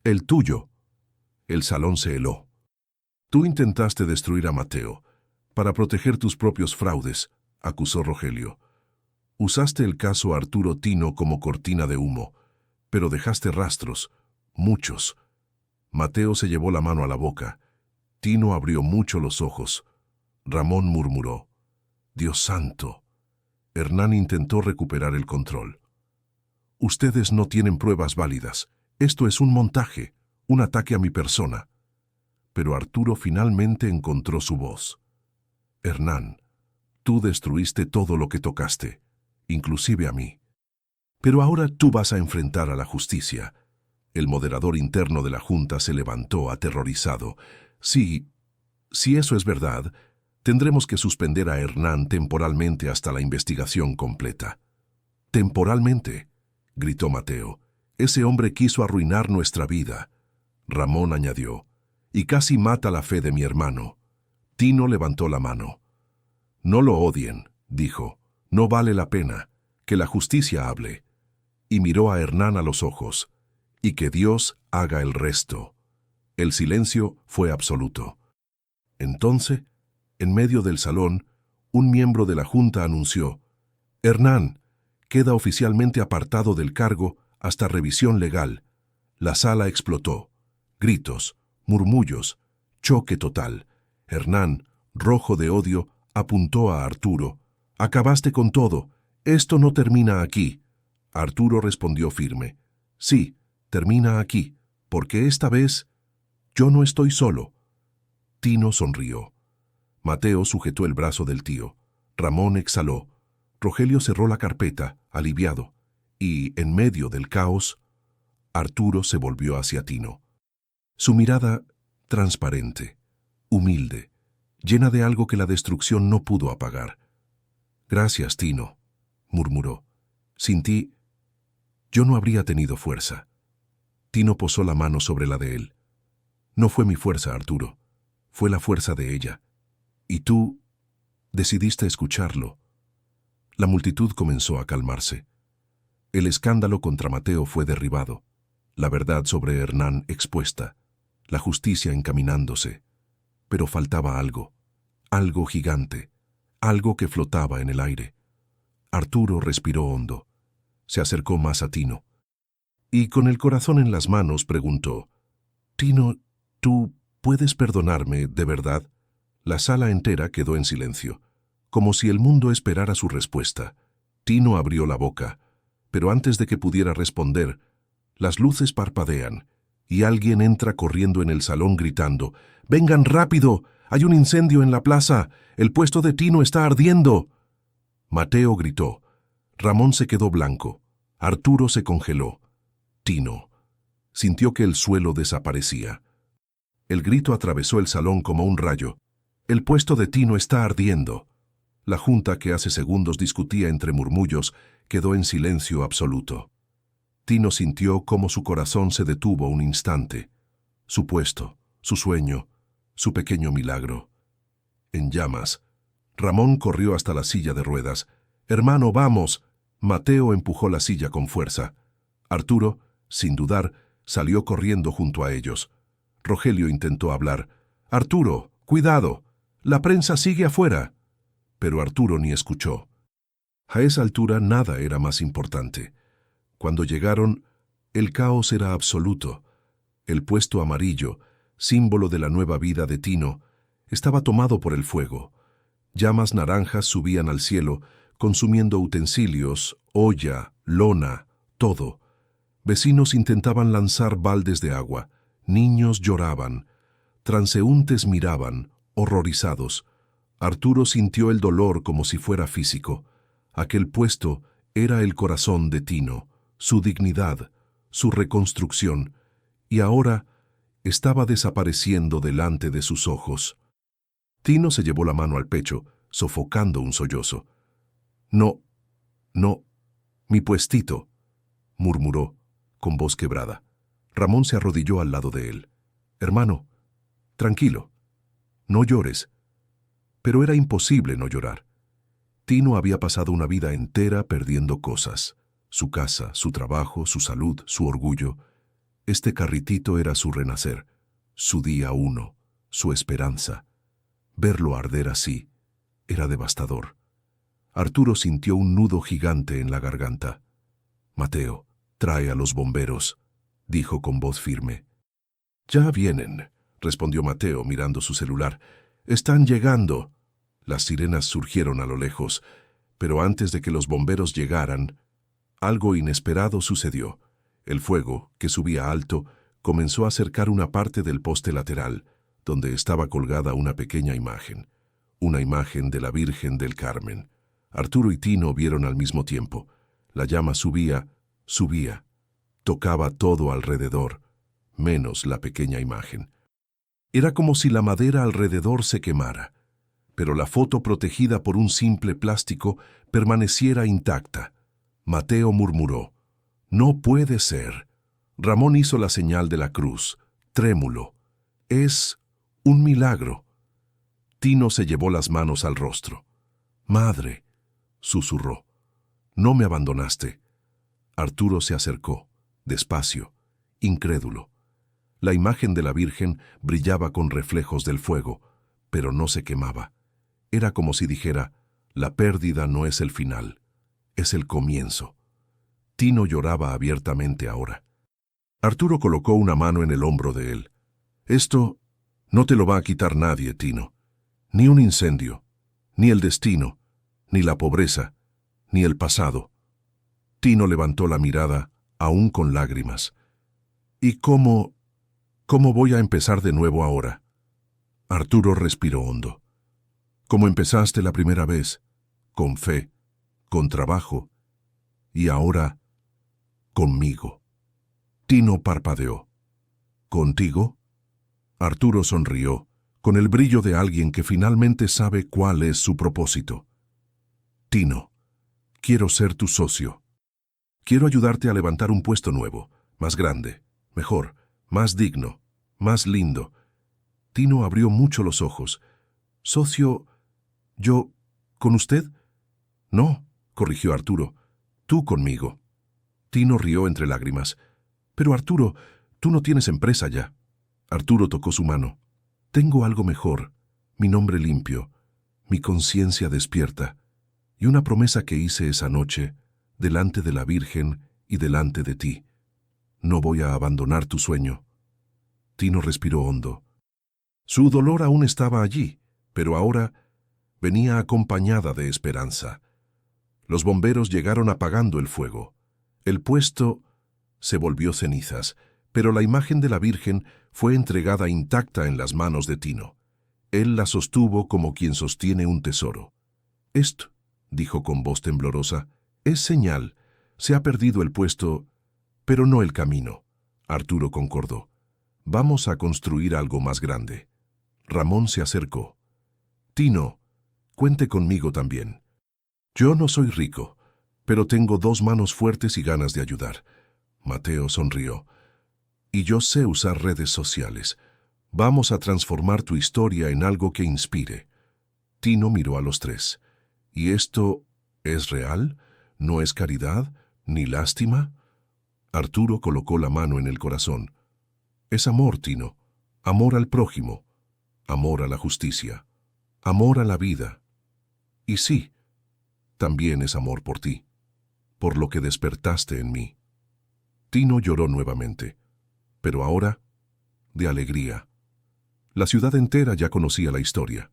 «El tuyo». El salón se heló. «Tú intentaste destruir a Mateo para proteger tus propios fraudes», acusó Rogelio. «Usaste el caso Arturo Tino como cortina de humo, pero dejaste rastros, muchos». Mateo se llevó la mano a la boca. Tino abrió mucho los ojos. Ramón murmuró. «Dios santo». Hernán intentó recuperar el control. «Ustedes no tienen pruebas válidas. Esto es un montaje, un ataque a mi persona». Pero Arturo finalmente encontró su voz. «Hernán, tú destruiste todo lo que tocaste, inclusive a mí. Pero ahora tú vas a enfrentar a la justicia». El moderador interno de la Junta se levantó aterrorizado. Si eso es verdad, tendremos que suspender a Hernán temporalmente hasta la investigación completa». «¿Temporalmente?», gritó Mateo. «Ese hombre quiso arruinar nuestra vida». Ramón añadió. «Y casi mata la fe de mi hermano». Tino levantó la mano. «No lo odien», dijo. «No vale la pena. Que la justicia hable». Y miró a Hernán a los ojos. «Y que Dios haga el resto». El silencio fue absoluto. Entonces, en medio del salón, un miembro de la Junta anunció: «Hernán queda oficialmente apartado del cargo hasta revisión legal». La sala explotó. Gritos, murmullos, choque total. Hernán, rojo de odio, apuntó a Arturo. «Acabaste con todo. Esto no termina aquí». Arturo respondió firme. «Sí, termina aquí, porque esta vez yo no estoy solo». Tino sonrió. Mateo sujetó el brazo del tío. Ramón exhaló. Rogelio cerró la carpeta, aliviado. Y, en medio del caos, Arturo se volvió hacia Tino. Su mirada, transparente, humilde, llena de algo que la destrucción no pudo apagar. «Gracias, Tino», murmuró. «Sin ti, yo no habría tenido fuerza». Tino posó la mano sobre la de él. «No fue mi fuerza, Arturo. Fue la fuerza de ella. Y tú decidiste escucharlo». La multitud comenzó a calmarse. El escándalo contra Mateo fue derribado, la verdad sobre Hernán expuesta, la justicia encaminándose. Pero faltaba algo, algo gigante, algo que flotaba en el aire. Arturo respiró hondo. Se acercó más a Tino. Y con el corazón en las manos preguntó: «Tino, ¿tú puedes perdonarme de verdad?» La sala entera quedó en silencio, como si el mundo esperara su respuesta. Tino abrió la boca, pero antes de que pudiera responder, las luces parpadean y alguien entra corriendo en el salón gritando: «¡Vengan rápido! ¡Hay un incendio en la plaza! ¡El puesto de Tino está ardiendo!». Mateo gritó. Ramón se quedó blanco. Arturo se congeló. Tino sintió que el suelo desaparecía. El grito atravesó el salón como un rayo. «El puesto de Tino está ardiendo». La junta, que hace segundos discutía entre murmullos, quedó en silencio absoluto. Tino sintió cómo su corazón se detuvo un instante. Su puesto, su sueño, su pequeño milagro. En llamas. Ramón corrió hasta la silla de ruedas. «Hermano, vamos». Mateo empujó la silla con fuerza. Arturo, sin dudar, salió corriendo junto a ellos. Rogelio intentó hablar. «Arturo, cuidado. La prensa sigue afuera». Pero Arturo ni escuchó. A esa altura nada era más importante. Cuando llegaron, el caos era absoluto. El puesto amarillo, símbolo de la nueva vida de Tino, estaba tomado por el fuego. Llamas naranjas subían al cielo, consumiendo utensilios, olla, lona, todo. Vecinos intentaban lanzar baldes de agua. Niños lloraban. Transeúntes miraban, horrorizados. Arturo sintió el dolor como si fuera físico. Aquel puesto era el corazón de Tino, su dignidad, su reconstrucción, y ahora estaba desapareciendo delante de sus ojos. Tino se llevó la mano al pecho, sofocando un sollozo. «No, no, mi puestito», murmuró, con voz quebrada. Ramón se arrodilló al lado de él. «Hermano, tranquilo, no llores». Pero era imposible no llorar. Tino había pasado una vida entera perdiendo cosas: su casa, su trabajo, su salud, su orgullo. Este carritito era su renacer, su día uno, su esperanza. Verlo arder así era devastador. Arturo sintió un nudo gigante en la garganta. «Mateo, trae a los bomberos», dijo con voz firme. «Ya vienen», respondió Mateo mirando su celular. «Están llegando». Las sirenas surgieron a lo lejos, pero antes de que los bomberos llegaran, algo inesperado sucedió. El fuego, que subía alto, comenzó a acercar una parte del poste lateral, donde estaba colgada una pequeña imagen. Una imagen de la Virgen del Carmen. Arturo y Tino vieron al mismo tiempo. La llama subía, subía. Tocaba todo alrededor, menos la pequeña imagen. Era como si la madera alrededor se quemara, pero la foto, protegida por un simple plástico, permaneciera intacta. Mateo murmuró: «No puede ser». Ramón hizo la señal de la cruz, trémulo. «Es un milagro». Tino se llevó las manos al rostro. «Madre», susurró, «no me abandonaste». Arturo se acercó, despacio, incrédulo. La imagen de la Virgen brillaba con reflejos del fuego, pero no se quemaba. Era como si dijera: «La pérdida no es el final, es el comienzo». Tino lloraba abiertamente ahora. Arturo colocó una mano en el hombro de él. Esto no te lo va a quitar nadie, Tino. Ni un incendio, ni el destino, ni la pobreza, ni el pasado. Tino levantó la mirada, aún con lágrimas. ¿Y cómo voy a empezar de nuevo ahora? Arturo respiró hondo. Como empezaste la primera vez, con fe, con trabajo, y ahora, conmigo. Tino parpadeó. ¿Contigo? Arturo sonrió, con el brillo de alguien que finalmente sabe cuál es su propósito. Tino, quiero ser tu socio. Quiero ayudarte a levantar un puesto nuevo, más grande, mejor, más digno, más lindo. Tino abrió mucho los ojos. ¿Socio? ¿Yo? ¿Con usted? No, corrigió Arturo. Tú conmigo. Tino rió entre lágrimas. Pero Arturo, tú no tienes empresa ya. Arturo tocó su mano. Tengo algo mejor, mi nombre limpio, mi conciencia despierta, y una promesa que hice esa noche, delante de la Virgen y delante de ti. No voy a abandonar tu sueño. Tino respiró hondo. Su dolor aún estaba allí, pero ahora venía acompañada de esperanza. Los bomberos llegaron apagando el fuego. El puesto se volvió cenizas, pero la imagen de la Virgen fue entregada intacta en las manos de Tino. Él la sostuvo como quien sostiene un tesoro. Esto, dijo con voz temblorosa, es señal. Se ha perdido el puesto, pero no el camino. Arturo concordó. Vamos a construir algo más grande. Ramón se acercó. Tino, cuente conmigo también. Yo no soy rico, pero tengo 2 manos fuertes y ganas de ayudar. Mateo sonrió. Y yo sé usar redes sociales. Vamos a transformar tu historia en algo que inspire. Tino miró a los 3. ¿Y esto es real? ¿No es caridad? ¿Ni lástima? Arturo colocó la mano en el corazón. Es amor, Tino. Amor al prójimo. Amor a la justicia. Amor a la vida. Y sí, también es amor por ti, por lo que despertaste en mí. Tino lloró nuevamente, pero ahora, de alegría. La ciudad entera ya conocía la historia.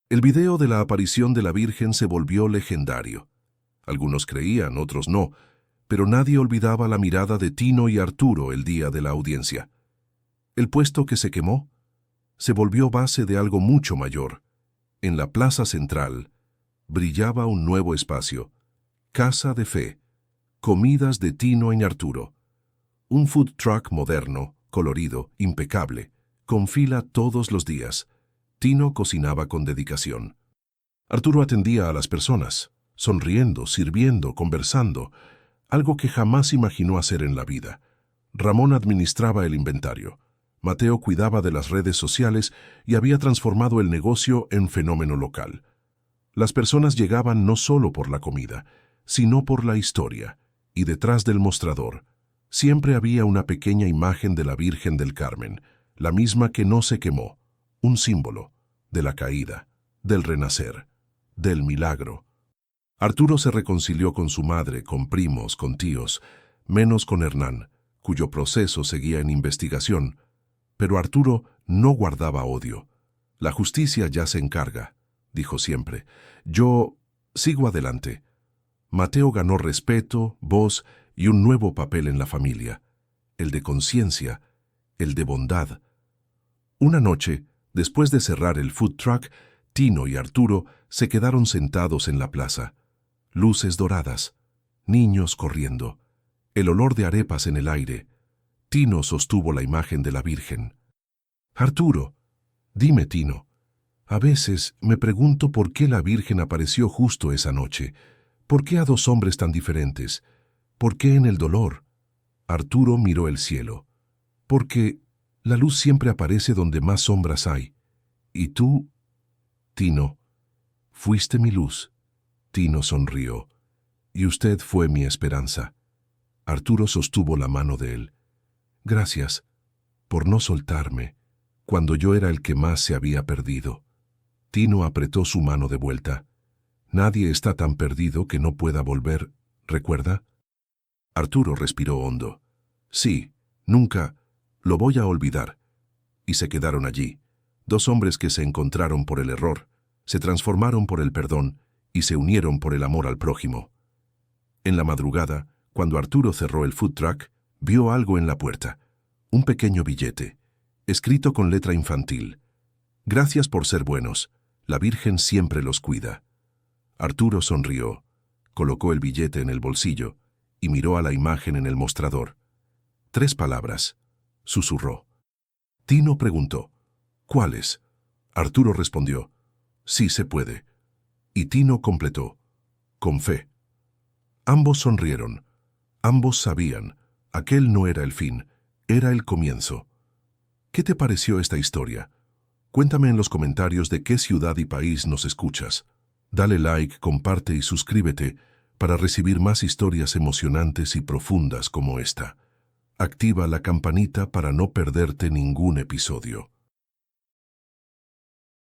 El video de la aparición de la Virgen se volvió legendario. Algunos creían, otros no, pero nadie olvidaba la mirada de Tino y Arturo el día de la audiencia. El puesto que se quemó se volvió base de algo mucho mayor. En la plaza central brillaba un nuevo espacio, Casa de Fe, comidas de Tino y Arturo. Un food truck moderno, colorido, impecable, con fila todos los días. Tino cocinaba con dedicación. Arturo atendía a las personas, sonriendo, sirviendo, conversando, algo que jamás imaginó hacer en la vida. Ramón administraba el inventario. Mateo cuidaba de las redes sociales y había transformado el negocio en fenómeno local. Las personas llegaban no solo por la comida, sino por la historia, y detrás del mostrador siempre había una pequeña imagen de la Virgen del Carmen, la misma que no se quemó, un símbolo de la caída, del renacer, del milagro. Arturo se reconcilió con su madre, con primos, con tíos, menos con Hernán, cuyo proceso seguía en investigación. Pero Arturo no guardaba odio. La justicia ya se encarga, dijo siempre. Yo sigo adelante. Mateo ganó respeto, voz y un nuevo papel en la familia, el de conciencia, el de bondad. Una noche, después de cerrar el food truck, Tino y Arturo se quedaron sentados en la plaza. Luces doradas, niños corriendo, el olor de arepas en el aire. Tino sostuvo la imagen de la Virgen. Arturo, dime, Tino, a veces me pregunto por qué la Virgen apareció justo esa noche. ¿Por qué a 2 hombres tan diferentes? ¿Por qué en el dolor? Arturo miró el cielo. Porque la luz siempre aparece donde más sombras hay. Y tú, Tino, fuiste mi luz. Tino sonrió. Y usted fue mi esperanza. Arturo sostuvo la mano de él. Gracias por no soltarme cuando yo era el que más se había perdido. Tino apretó su mano de vuelta. Nadie está tan perdido que no pueda volver, ¿recuerda? Arturo respiró hondo. Sí, nunca lo voy a olvidar. y se quedaron allí. Dos hombres que se encontraron por el error, se transformaron por el perdón y se unieron por el amor al prójimo. En la madrugada, cuando Arturo cerró el food truck, vio algo en la puerta. Un pequeño billete, escrito con letra infantil. Gracias por ser buenos. La Virgen siempre los cuida. Arturo sonrió, colocó el billete en el bolsillo y miró a la imagen en el mostrador. 3 palabras, susurró. Tino preguntó, ¿cuáles? Arturo respondió, sí se puede. Y Tino completó, con fe. Ambos sonrieron. Ambos sabían, aquel no era el fin, era el comienzo. ¿Qué te pareció esta historia? Cuéntame en los comentarios de qué ciudad y país nos escuchas. Dale like, comparte y suscríbete para recibir más historias emocionantes y profundas como esta. Activa la campanita para no perderte ningún episodio.